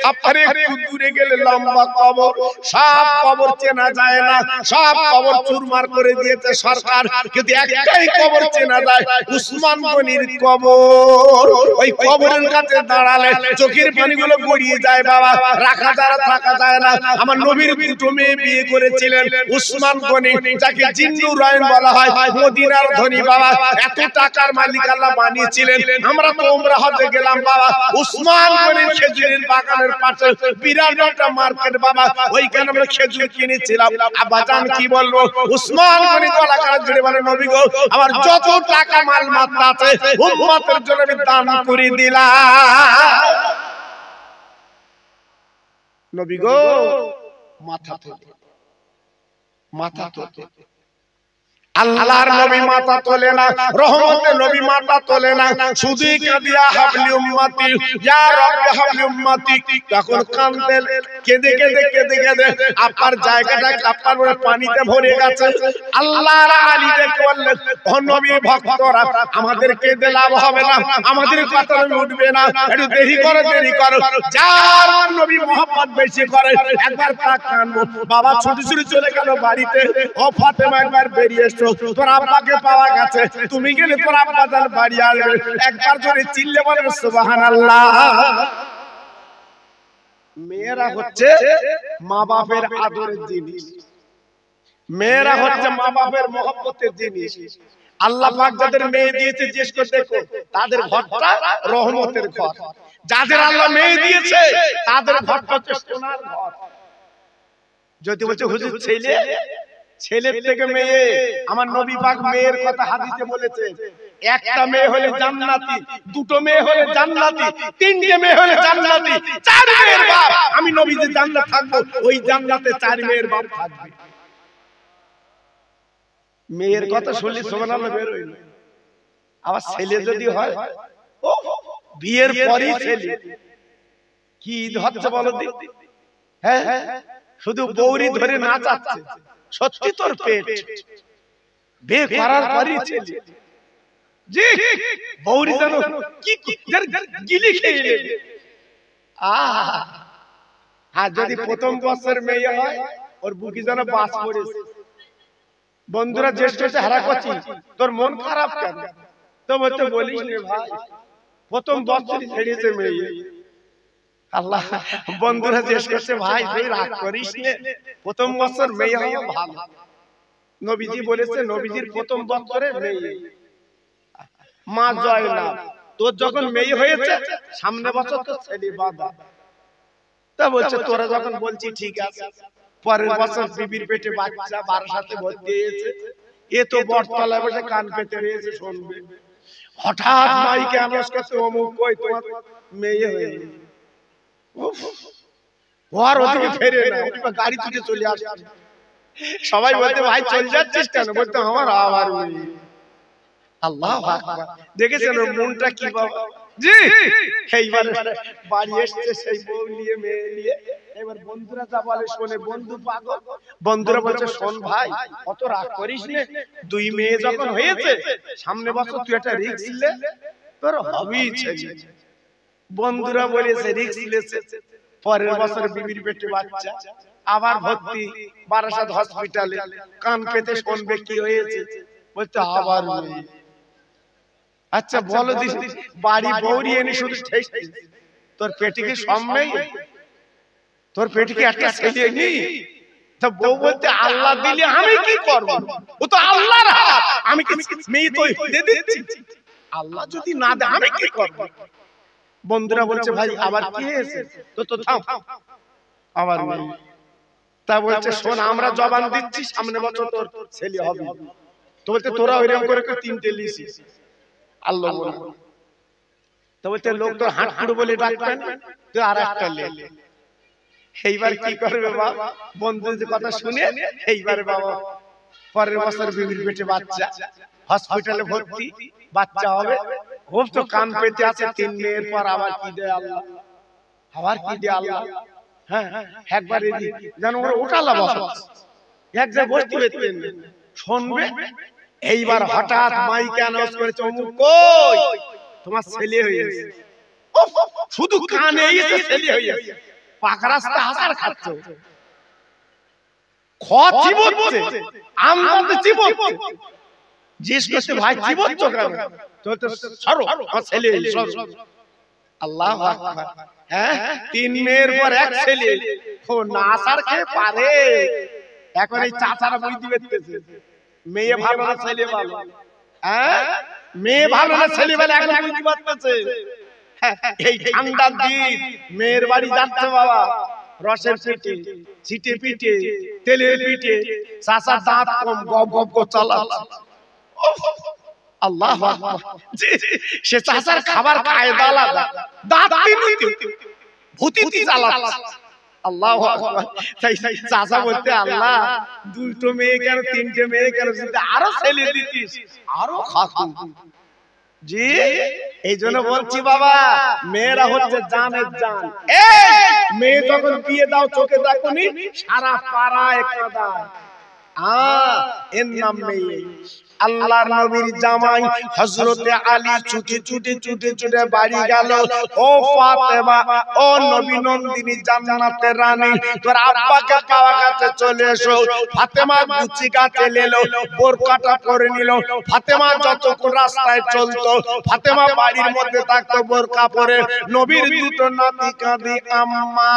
আপনারে একটু দূরে গেলে লম্বা কবর, সব কবর চেনা যায় না, সব কবর চুরমার করে দিয়েছে সরকার, কিন্তু একটাই কবর চেনা যায়, উসমান গনির কবর। ওই কবরের কাছে দাঁড়ালে চোখের পানিগুলো গড়িয়ে যায় বাবা, রাখা যারা থাকা যায় না। আমার নবীর দুটো মেয়ে বিয়ে করেছিলেন, উসমান গনি যাকে জিন্নুর রায়ন বলা হয়, মদিনার ধনী বাবা, এত টাকার মালিক আল্লাহ বানিয়েছিলেন। আমরা তো উমরা হজে গেলাম বাবা, উসমান গনির খেজুরের বাগানের পাশে বিরাট একটা মার্কেট বাবা, ওইখানে আমরা খেজুর কিনেছিলাম। আব্বাজান কি বলবো, উসমান গনি গলা কাটা জুড়ে বলে, নবী গো, আমার যত টাকা মাল মাত্রা আছে উম্মতের জন্য আমি দান করে দিলাম। নবী গো মাথা তোলে, মাথা তোলে। আল্লাহর নবী মাথা তোলে না, রহমতের নবী মাথা তোলে না, শুধুই কাঁদিয়া হাবলি উম্মতি, ইয়া রাব্বি হাবলি উম্মতি। তখন কাঁদতেন, কেঁদে কেঁদে কেঁদে কেঁদে আপনার জায়গাটা আপনার পানিতে ভরে গেছে। আল্লাহর আলী ডেকে বললেন, ও নবীর ভক্তরা, আমাদের কেঁদে লাভ হবে না, আমাদের কথা উঠবে না, একটু দেরি করো, দেরি করো। যার নবী মহব্বত বেশি করে একবার তাক কানবো। বাবা ছুটি ছুটি চলে গেল বাড়িতে, ও ফাতেমা একবার বেরিয়ে এসো, তোর আব্বাকে পাওয়া গেছে, তুমি গেলে তোর আব্বা জান বাড়ি আসবে, একবার জোরে চিল্লে বলেন সুবহানাল্লাহ। মেয়েরা হচ্ছে মা বাপের আদরের জিনিস, মেয়েরা হচ্ছে মা বাপের মহব্বতের জিনিস। আল্লাহ পাক যাদের মেয়ে দিয়েছে জিজ্ঞেস করে দেখো, তাদের ঘরটা রহমতের ঘর। যাদের আল্লাহ মেয়ে দিয়েছে তাদের ঘরটা হচ্ছে সোনার ঘর। যদি বলছে হুজুর ছেলে, ছেলের থেকে মেয়ে, আমার নবী পাক মেয়ের কথা হাদিসে বলেছে, একটা মেয়ে হলে জান্নাতি, দুটো মেয়ে হলে জান্নাতি, তিনটে মেয়ে হলে জান্নাতি, চার মেয়ের বাপ আমি নবী যে জান্নাত থাকবো, ওই জান্নাতে চার মেয়ের বাপ থাকবে। মেয়ের কথা শুনলে সুবহানাল্লাহ বের হইল। আবার ছেলে যদি হয়, ও বিয়ের পরই ছেলে, কি হচ্ছে বলো দি? হ্যাঁ, শুধু বৌরি ধরে নাচাচ্ছে, সত্যি তোর পেট, বিয়ে করার পরই ছেলে। জি বৌরি জানো কি গিলি খেয়ে নেবে। আর যদি প্রথম বছর মেয়ে হয়, ওর বুকি যেন বাস পড়েছে। বন্ধুরা জ্যেষ্ঠ হারা করছি, তোর মন খারাপ কেন? তো বলতে বলিস রে ভাই, প্রথম বছরই ছেড়েছে মেয়ে। আল্লাহ বন্ধুরা জিজ্ঞেস করছে, ভাই তুই রাগ করিস নে, প্রথম বছর মেয়ে হওয়া ভালো। নবীজি বলেছে, নবীজির প্রথম বছরে মেয়ে। মা জয় না, তোর যখন মেয়ে হয়েছে সামনে বছর তো ছেলে বাবা। তা বলছে তোরা যখন বলছি ঠিক আছে, পরের বছর বিবির পেটে বাচ্চা, বারাসাতে ভর্তি হয়েছে, এ তো বটতলায় বসে কান পেতে রয়েছে শুনবে। হঠাৎ মাইকে আনাউন্স করছে, অমুক কই তোমার মেয়ে হয়ে গেছে। ঘর ওদিকে ফেরে না, ওদিকে গাড়ি থেকে চলে আসে। সবাই বলতে ভাই চলে যাচ্ছিস কেন? বলতে আমার আবার মেয়ে। আল্লাহু আকবার, দেখেছেন ওর মনটা কি বাবা। জি এইবার বাড়ি এসেছে সেই বউ নিয়ে, মেয়ে নিয়ে। এবার বন্ধুরা যা বলে শোনে, বন্ধু পাগল। বন্ধুরা বলছে, শোন ভাই অত রাগ করিস নে, দুই মেয়ে যখন হয়েছে সামনে বছর তুই একটা রিস্ক লে, তোর হবেই ছেলে। বন্ধুরা বলেছে রিস্ক লেছে, পরের বছর বিবির পেটে বাচ্চা, আবার ভর্তি বারাসাত হসপিটালে, কান পেতে শুনবে কি হয়েছে, বলতে আবার মেয়ে। আচ্ছা বলো দিদি, বাড়ি বৌরি এনে শুধু তোর পেটে কি সব নেই? তোর পেটে কি একটা ছেলে নেই? তো বউ বলতে আল্লাহ দিলে আমি কি করব? ও তো আল্লাহর হাত, আমি কি মেয়ে তো দিয়ে দিচ্ছি, আল্লাহ যদি না দেয় আমি কি করব? বন্ধুরা বলছে ভাই আবার কি হয়েছে? তো থাম আবার মেয়ে। তা বলছে শোন আমরা জবান দিচ্ছি সামনে বছর তোর ছেলে হবে। তো বলতে তোরা ওইরকম করে তিনটে লিসিস আল্লাহ বলে। তো বলতে লোক তোর হাঁটকুড়ো বলে ডাকবেন, তুই আর একটা লে। এইবার কি করবে বাবা? বন্ধুদের কথা শুনে এইবারে বাবা পরের বছর বিবির পেটে বাচ্চা, হসপিটালে ভর্তি, বাচ্চা হবে। খুব তো কান পেতে আছে 3 মেয়ের পর আবার কি দেয় আল্লাহ, আবার কি দেয় আল্লাহ। হ্যাঁ একবার যেন ওরা উঠালা বাবা এক জায়গায় বসতে পেতেন শুনবে। এইবার হঠাৎ মাইকে অ্যানাউন্স করেছে অমুক কই তোমার ছেলে হয়ে গেছে। শুধু কানে এসে ছেলে হয়ে গেছে, পাকা রাস্তা হাসার খাচ্ছে, খচি বলছে আমদাতে চিবচ্ছে। জিজ্ঞেস করতে ভাই চিবচ্ছ কেন? তো সরো আমার ছেলে সরো। আল্লাহু আকবার। হ্যাঁ 3 মেয়ের পর এক ছেলে, ও না আসার কে পারে? এখন এই চাচারা বই দিবেতেছে মেয়ে ভালো না ছেলে ভালো। হ্যাঁ মেয়ে ভালো না ছেলে ভালো এখন বুঝতে পারতেছে। এই ঠান্ডার দিন মেয়ের বাড়ি যাচ্ছে বাবা, রসের পিঠে, চিটে পিঠে, তেলের পিঠে, চাচা দাঁত কম গপ গপ করে চালাচ্ছে। আল্লাহু আকবার। সে চাচার খাবার কায়দা আলাদা, দাঁত তিনটি ভূতিতি চালাচ্ছে। আল্লাহু আকবার। তাই চাচা বলতে আল্লাহ 2টো মেয়ে কেন 3টে মেয়ে কেন, যদি আরো ছেলে দিতিস আরো খাতু। জি এই জন্য বলছি বাবা মেয়েরা হচ্ছে জানের জান। এই মেয়ে যখন বিয়ে দাও চোখে দেখোনি সারা পাড়ায় কাঁদায়, এর নাম মেয়ে। আল্লাহর নবীর জামাই হযরতে আলী ছুটে ছুটে ছুটে ছুটে বাড়ি গেল। ও ফাতেমা, ও নবী নন্দিনী জান্নাতের রানী, তোর আব্বাকে পাওয়া কাছে চলে এসো। ফাতেমা গুচি কাছে এলো, বোরকাটা পরে নিল। ফাতেমা যতক্ষণ রাস্তায় চলতো, ফাতেমা বাড়ির মধ্যে থাকতো বোরকা পরে। নবীর দুটো নাতি কাঁদি, আম্মা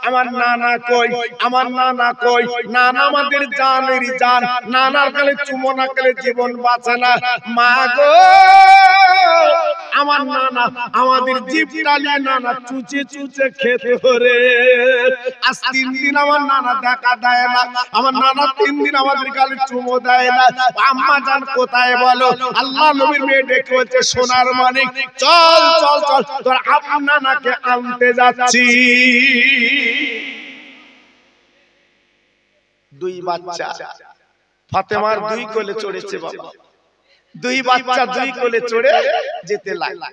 আমার নানা কই, আমার নানা কই? নানা আমাদের জানের জান, নানার কালে চুমো না খেলে জীবন বাঁচে না। মা গো আমার নানা আমাদের জিভ টালিয়ে নানা চুচে চুচে খেতে ধরে। আজ 3 দিন আমার নানা দেখা দেয় না, আমার নানা 3 দিন আমাদের গালে চুমো দেয় না। আম্মা জান কোথায় বলো? আল্লাহ নবীর মেয়ে ডেকে বলছে সোনার মানিক চল চল চল তোর আব্বা নানাকে আনতে যাচ্ছি। 2 বাচ্চা ফাতেমার 2 কোলে চড়েছে বাবা, 2 বাচ্চা 2 কোলে চড়ে যেতে লাগলো।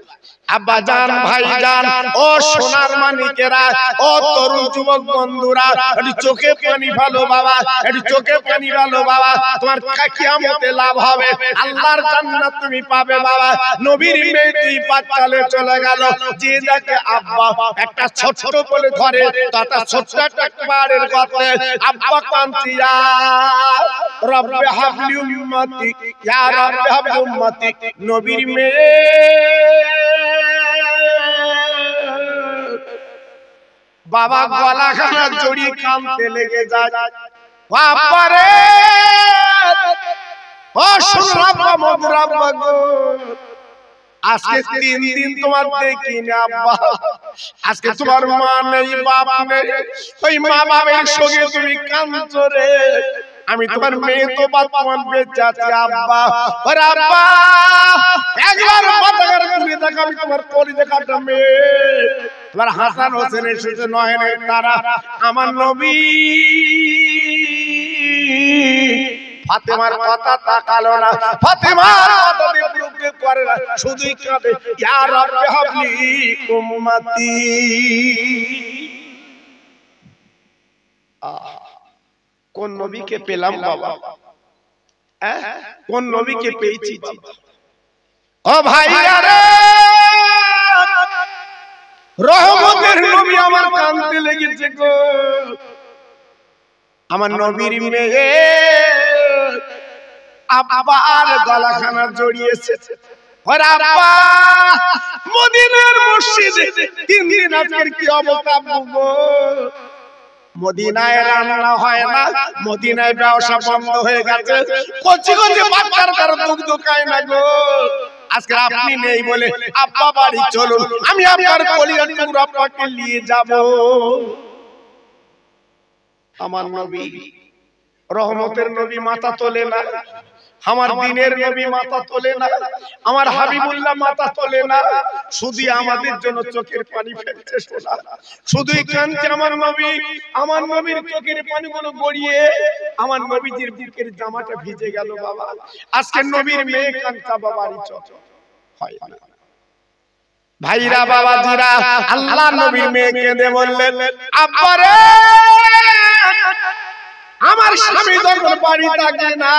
আব্বা জান ভাই জান ও সোনার মানিকেরা, ও তরুণ যুবক বন্ধুরা, একটু চোখে পানি ভালো বাবা, একটু চোখে পানি ভালো বাবা। তোমার কিয়ামতে লাভ হবে, আল্লাহর জান্নাত তুমি পাবে বাবা। নবীর মেয়ে 2 বাচ্চালে চলে গেল। যে দেখে আব্বা একটা ছোট কোলে ধরে, তাটা ছোট্ট একটা পাড়ের গর্তে আব্বা কাঁদছে, ইয়া রব্বে হাবলি উম্মতি, ইয়া রব্বে হাবলি উম্মতি। নবীর মেয়ে বাবা গলাখানা জড়িয়ে কাঁদতে লেগে যায়। বাবারে ও সুরাব্বা মধুরাব্বা গো, আজকে 3 দিন তোমার দেখি না আব্বা। আজকে তোমার মা নেই বাপ নেই, ওই মা বাবার সঙ্গে তুমি কাঁদছো রে। আমি তোমার মেয়ে তো বর্তমান বেঁচে আছি আব্বা। ওরে আব্বা একবার মাথা করে ঘুরে দেখো, আমি তোমার কলিজা কাটা মেয়ে, তোমার হাসান হোসেন এসেছে নয়নের তারা, আমার নবী। ফাতেমার কথা তাকালো না, ফাতেমার কথা দিয়ে করে না, শুধুই কাঁদে, ইয়া রব্বে হাবলি উম্মতি। কোন নবীকে পেলাম বাবা, কোন নবীকে পেয়েছি ও ভাইরা রে। রহমতের নবী আমার কাঁদতে লেগেছে গো। আমার নবীর মেয়ে আব্বার গলাখানা জড়িয়েছে। ওরে আব্বা মদিনার মসজিদে 3 দিন আজকের কি অবস্থা গো। মদিনায় রান্না হয় না, মদিনায় ব্যবসা বন্ধ হয়ে গেছে, কচি কচি বাচ্চার কারো দুধ খায় না গো। আজকে আপনি নেই বলে আব্বা বাড়ি চলুন, আমি আপনার কলিজার টুকরা আপনাকে নিয়ে যাব। আমার নবী রহমতের নবী মাথা তোলে না, আমার দিনের নবী মাথা তোলে না, আমার হাবিবুল্লাহ মাথা তোলে না, শুধু আমাদের জন্য চোখের পানি ফেলছে শোনা, শুধুই কাঁদছে আমার নবী। আমার নবীর চোখের পানিগুলো গড়িয়ে আমার নবীজির বুকের জামাটা ভিজে গেল বাবা। আজকে নবীর মেয়ে কাঁদছে বাবারই চোখ হয় না। ভাইরা বাবাজিরা, আল্লাহ নবীর মেয়ে কেঁদে বললেন, আব্বা রে, আমার স্বামী যখন বাড়ি থাকে না,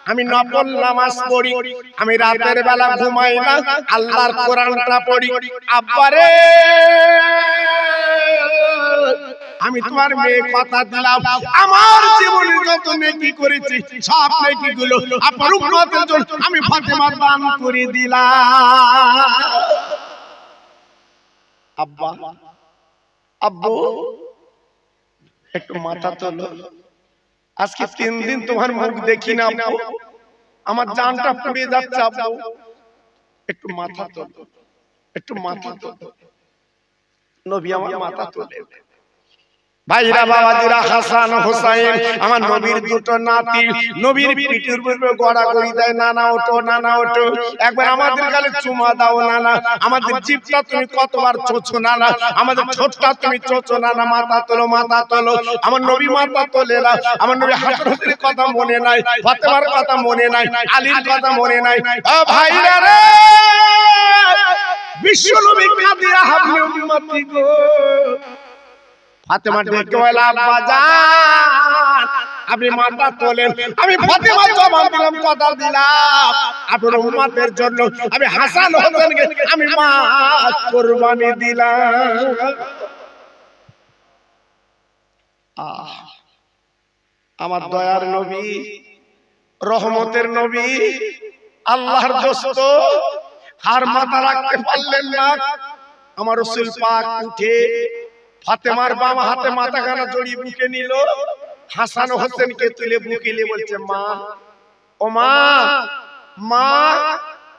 আমি নফল নামাজ পড়ি, আমি রাতের বেলা ঘুমাই না, আল্লাহর কোরআনটা পড়ি। আব্বা রে, আমি তোমার মেয়ে কথা দিলাম, আমার জীবনে যত নেকি করেছি সব নেকিগুলো আপনার উম্মতের জন্য আমি ফাতেমা দান করে দিলাম। আব্বা, আব্বু, একটু মাথা তোলো, আজকে 3 দিন তোমার মুখ দেখি না আব্বু, আমার জানটা পুড়ে যাচ্ছে আব্বু, একটু মাথা তোলো, একটু মাথা তোলো। নবী আমার মাথা তোলে। ভাইরা বাবাজিরা, হাসান হোসাইন আমার নবীর দুটো নাতি, নবীর পিঠের উপরে গড়াগড়ি দেয়, নানা ওঠো, নানা ওঠো, একবার আমাদের গালে চুমা দাও নানা, আমাদের জিভটা তুমি কতবার চোছো নানা, আমাদের ঠোঁটটা তুমি চোছো নানা, মাথা তোলো, মাথা তোলো। আমার নবী মাথা তোলে না। আমার নবী হাসানের কথা মনে নাই, ফাতেমার কথা মনে নাই, আলীর কথা মনে নাই। ও ভাইরা রে, বিশ্ব নবী কাঁদিয়া হাবলে উম্মতি গো। ফাতেমা ডেকে বলে, আব্বা জান, আপনি মাথা তোলেন। আমি ফাতেমা জবাব দিলাম, কথা দিলাম, আপনার উম্মতের জন্য আমি হাসান হোসেনকে আমি মা কুরবানি দিলাম। আমার দয়ার নবী, রহমতের নবী, আল্লাহর দোস্ত, আর মাথা রাখতে পারলেন না। আমার রাসূল পাক উঠে ফাতেমার বাম হাতে মাথাখানা জড়িয়ে বুকে নিল, হাসান হোসেনকে তুলে বুকে নিয়ে বলছে, মা, ও মা, মা,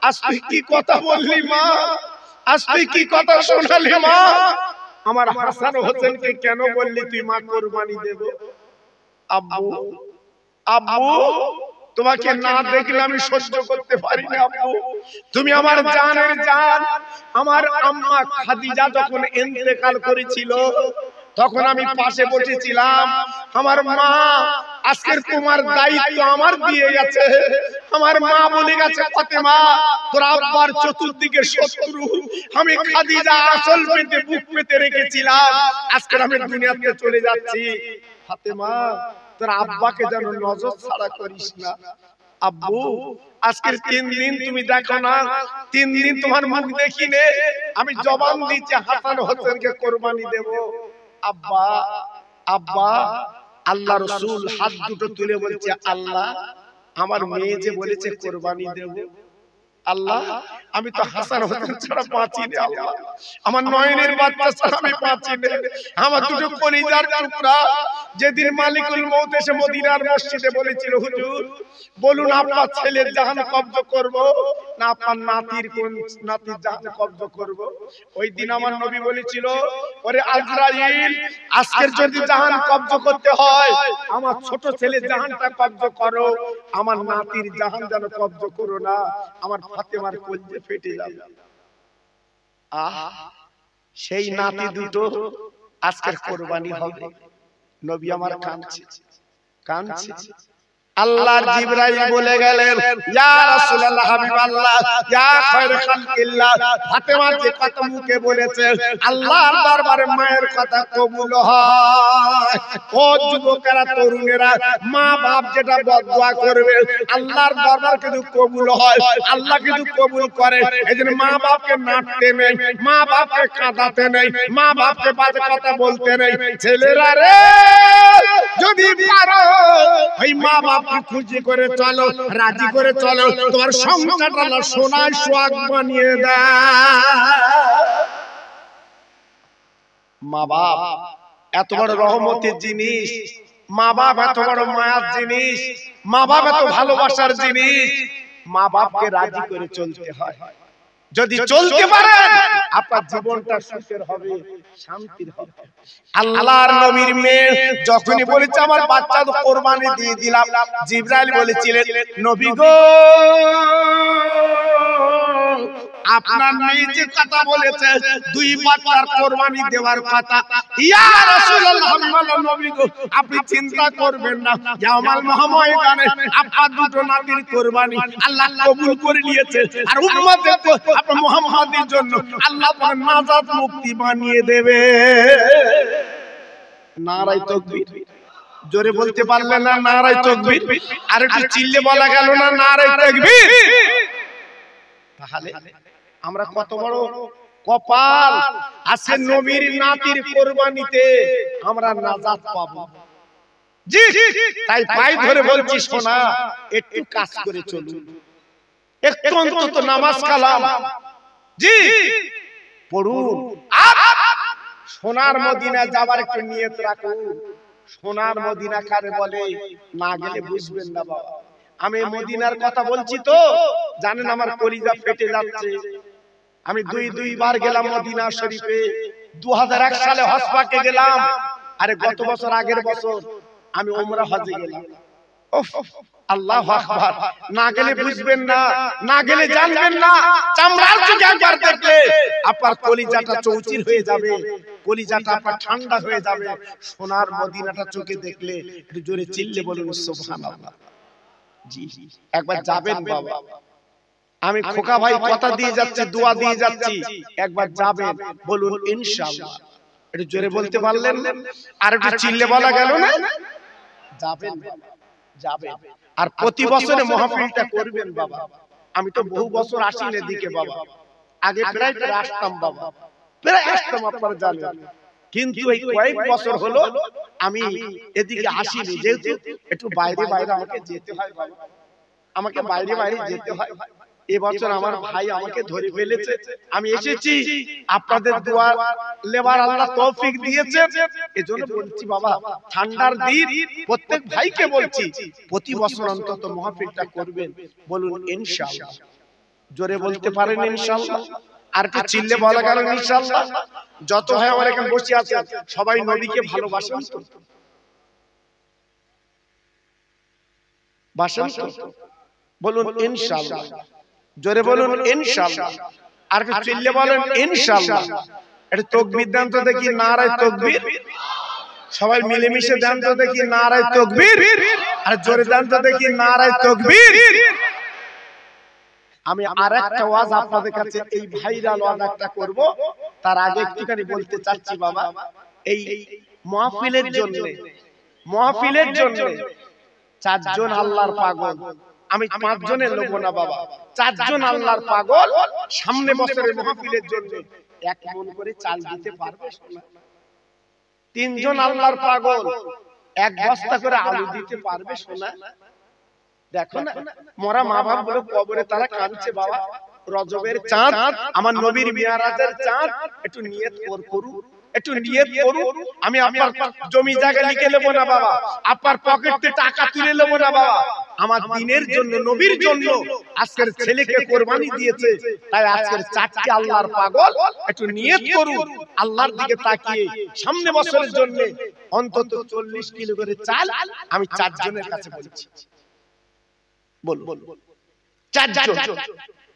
আজ তুই কি কথা বললি মা, আজ তুই কি কথা শোনালি মা, আমার হাসান হোসেনকে কেন বললি তুই মা কুরবানি দেব? আব্বু, আব্বু, তোমাকে না দেখলে আমি সহ্য করতে পারি না আব্বু, তুমি আমার জানের জান। আমার আম্মা খাদিজা যখন ইন্তেকাল করেছিল তখন আমি পাশে বসেছিলাম। আমার মা আজকের তোমার দায়িত্ব আমার দিয়ে গেছে। আমার মা বলে গেছে, ফাতেমা, তোর আব্বার চতুর্দিকে শত্রু, আমি খাদিজা আসল পেতে বুক পেতে রেখেছিলাম, আজকে আমি দুনিয়াতে চলে যাচ্ছি, ফাতেমা তোর আব্বাকে যেন নজর ছাড়া করিস না। আব্বু, আজকের 3 দিন তুমি দেখো না, 3 দিন তোমার মুখ দেখি নে, আমি জবান দিচ্ছি হাসান হোসেনকে কুরবানি দেব। আব্বা, আব্বা, আল্লাহ রাসূল হাত দুটো তুলে বলছে, আল্লাহ, আমার মেয়ে যে বলেছে কুরবানি দেব, আল্লাহ, আমি তো হাসান হোসেন ছাড়া বাঁচি না, আল্লাহ, আমার নয়নের বাচ্চা ছাড়া আমি বাঁচি না, আমার দুটো কলিজার টুকরা। যেদিন মালিকুল মউত এসে মদিনার মসজিদে বলেছিল, হুজুর বলুন আপনার ছেলের জাহান কবজ করব না আপনার নাতির কোন নাতির জাহান কবজ করব, ওই দিন আমার নবী বলেছিল, ওরে আজরাইল, আজকের যদি জাহান কবজ করতে হয় আমার ছোট ছেলের জাহানটা কবজ করো, আমার নাতির জাহান যেন কবজ করো না, আমার ফাতেমার কলজে ফেটে যাবে। সেই নাতি দুটো আজকের কুরবানি হবে। নবী আমার কাঁদছে, কাঁদছে। আল্লাহর জিবরাইল বলে গেলেন, ইয়া রাসূলুল্লাহ, হাবিবাল্লাহ, ইয়া খায়র খালকিল্লাহ, ফাতেমা যে কথা মুখে বলেছে আল্লাহর দরবারে মায়ের কথা কবুল হয়। ও যুবকেরা, তরুণেরা, মা বাপ যেটা বদদুয়া করবে আল্লাহর দরবার কিন্তু কবুল হয়, আল্লাহ কিন্তু কবুল করে। এজন্য মা বাপকে নাটতে নেই, মা বাপকে কাঁদাতে নেই, মা বাপকে বাজে কথা বলতে নেই। ছেলেরা রে, যদি পারো ওই মা বাপ খুশি করে চলো, রাজি করে চলো, তোমার সংসারটা আল্লাহ সোনায় সোহাগ বানিয়ে দেয়। মা বাপ এত বড় রহমতের জিনিস, মা বাপ এত বড় মায়ার জিনিস, মা বাপ এত ভালোবাসার জিনিস। মা বাপকে রাজি করে চলতে হয়। যদি চলতে পারেন আপনার জীবনটা সুখের হবে, শান্তির হবে। আল্লাহর নবীর মেয়ে যখনই বলেছে আমার বাচ্চা তো কোরবানি দিয়ে দিলাম, জিবরাইল বলেছিলেন নবী গো আপনার মেয়ে যে কথা বলেছে দুই বাচ্চার কোরবানি দেওয়ার কথা, ইয়া রাসূলুল্লাহ নবী গো আপনি চিন্তা করবেন না, ইয়াউমাল মহাময়দানে আপনার দুটো নাতির কোরবানি আল্লাহ কবুল করে নিয়েছে। আর উম্মতের আপনার মুহাম্মাদের জন্য আল্লাহ পাক নাজাত মুক্তি বানিয়ে দেবে। নারায়ে তাকবীর। জোরে বলতে পারলেন না নারায়ে তাকবীর? আর একটু চিল্লে বলা গেল না নারায়ে তাকবীর? তাহলে আমরা কত বড় কপাল আছে, নবীর নাতির কোরবানিতে আমরা নাজাত পাবো। জি তাই পাই ধরে বলছি শোনা, একটু কাজ করে চলুন, একটু অন্তত নামাজ কালাম জি পড়ুন। সোনার মদিনা যাবার একটু নিয়ত রাখুন। সোনার মদিনা কারে বলে না গেলে বুঝবেন না বাবা। আমি মদিনার কথা বলছি তো জানেন আমার কলিজা ফেটে যাচ্ছে। আমি দুইবার গেলাম মদিনা শরীফে। 2001 সালে হজ পাকে গেলাম, আরে গত বছর আগের বছর আমি উমরা হজে গেলাম। উফ আল্লাহু আকবার। না গেলে বুঝবেন না, না গেলে জানবেন না। চামড়ার চোখে একবার দেখলে আপনার কলিজাটা চৌচির হয়ে যাবে, কলিজাটা আপনার ঠান্ডা হয়ে যাবে। সোনার মদিনাটা চোখে দেখলে একটু জোরে চিল্লে বলুন সুবহানাল্লাহ। জি একবার যাবেন বাবা। আমি খোকা ভাই কথা দিয়ে যাচ্ছি, দোয়া দিয়ে যাচ্ছি, একবার যাবেন বলুন ইনশাআল্লাহ। একটু জোরে বলতে পারলেন আর একটু চিল্লে বলা গেল না? যাবেন যাবেন। আর প্রতি বছরে মাহফিলটা করবেন বাবা। আমি তো বহু বছর আসিনি এদিকে বাবা, আগে প্রায় আসতাম বাবা, প্রায় আসতাম আপনারা জানেন, কিন্তু এই কয়েক বছর হলো আমি এদিকে আসিনি, যেহেতু একটু বাইরে বাইরে আমাকে যেতে হয় বাবা, আমাকে বাইরে বাইরে যেতে হয়। এবছর আমার ভাই আমাকে ধরে ফেলেছে, আমি এসেছি আপনাদের দোয়া লেবার আল্লাহ তৌফিক দিয়েছে, এজন্য বলছি বাবা ঠান্ডার দিন প্রত্যেক ভাইকে বলছি প্রতি বছর অন্তত মাহফিলটা করবেন বলুন ইনশাআল্লাহ। জোরে বলতে পারেন ইনশাআল্লাহ? আর কি চিল্লে বলা গেল ইনশাআল্লাহ? যত ভাই আমার এখানে বসে আছে সবাই নবীকে ভালোবাসেন তো? বাসেন তো? বলুন ইনশাআল্লাহ। জোরে বলুন ইনশাআল্লাহ। আর কি চিল্লে বলেন ইনশাআল্লাহ। এটা তাকবীর দেন তো দেখি, নারায়ে তাকবীর। সবাই মিলেমিশে দেন তো দেখি নারায়ে তাকবীর। আর জোরে দেন তো দেখি নারায়ে তাকবীর। আমি আরেকটা ওয়াজ আপনাদের কাছে এই ভাইরাল ওয়াজ একটা করব, তার আগে একটুখানি বলতে চাচ্ছি বাবা, এই মাহফিলের জন্য চারজন আল্লাহর পাগল, আমি পাঁচজনের লোক না বাবা, চারজন আল্লাহর পাগল সামনে বছরের মাহফিলের জন্য এক মন করে চাল দিতে পারবে শোনা? তিনজন আল্লাহর পাগল এক বস্তা করে আলু দিতে পারবে শোনা? দেখো না মরা মা বাপ বলে কবরে তারা কাঁদছে বাবা। রজবের চাঁদ, আমার নবীর মিরাজের চাঁদ, একটু নিয়ত করুন, একটু নিয়ত করুন। আমি আপনার জমি জায়গা লিখে নেব না বাবা, আপনার পকেটে টাকা তুলে নেব না বাবা। আমার দিনের জন্য, নবীর জন্য আজকের ছেলেকে কোরবানি দিয়েছে, তাই আজকের চারটি আল্লাহর পাগল একটু নিয়ত করুন আল্লাহর দিকে তাকিয়ে, সামনে বছরের জন্য অন্তত 40 কিলো করে চাল আমি চারজনের কাছে বলছি। বল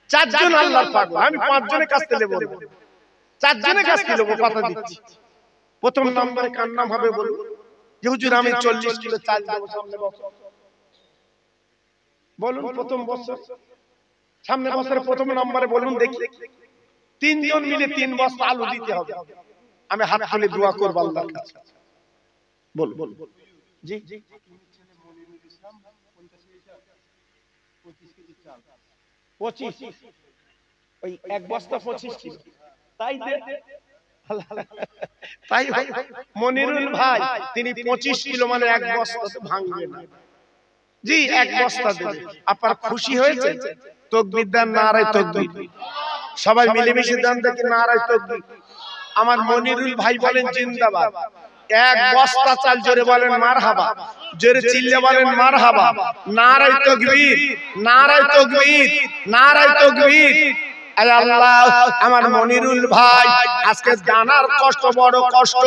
চারজন আল্লাহর পাগল, আমি পাঁচজনের কাছ থেকে নেব, চারজনের কাছ থেকে নেব, কথা দিচ্ছি। প্রথম নম্বরে কার নাম হবে বলুন? যে হুজুর আমি 40 কিলো চাল দেব সামনে বছর। বলুন প্রথম বছর, সামনে বছরের প্রথম নম্বরে বলুন দেখি। তিনজন মিলে 3 বস্তা আলু দিতে হবে। আমি হাত তুলে দোয়া করব আল্লাহর কাছে। বল জি জি। 25 ওই এক বস্তা 25 কিলো, তাই দে। তাই ভাই মনিরুল ভাই তিনি 25 কিলো মানে এক বস্তা তো ভাঙবে না জি, এক বস্তা দেবে। আপনার খুশি হয়েছে? তাকবীর দেন, নারায়ে তাকবীর। সবাই মিলেমিশে দেন দেখি নারায়ে তাকবীর। আমার মনিরুল ভাই বলেন জিন্দাবাদ। এক বস্তা চাল, জোরে বলেন মারহাবা, জোরে চিল্লে বলেন মারহাবা। নারায়ে তাকবীর, নারায়ে তাকবীর, নারায়ে তাকবীর। আয় আল্লাহ, আমার মনিরুল ভাই আজকে জানার কষ্ট, বড় কষ্ট।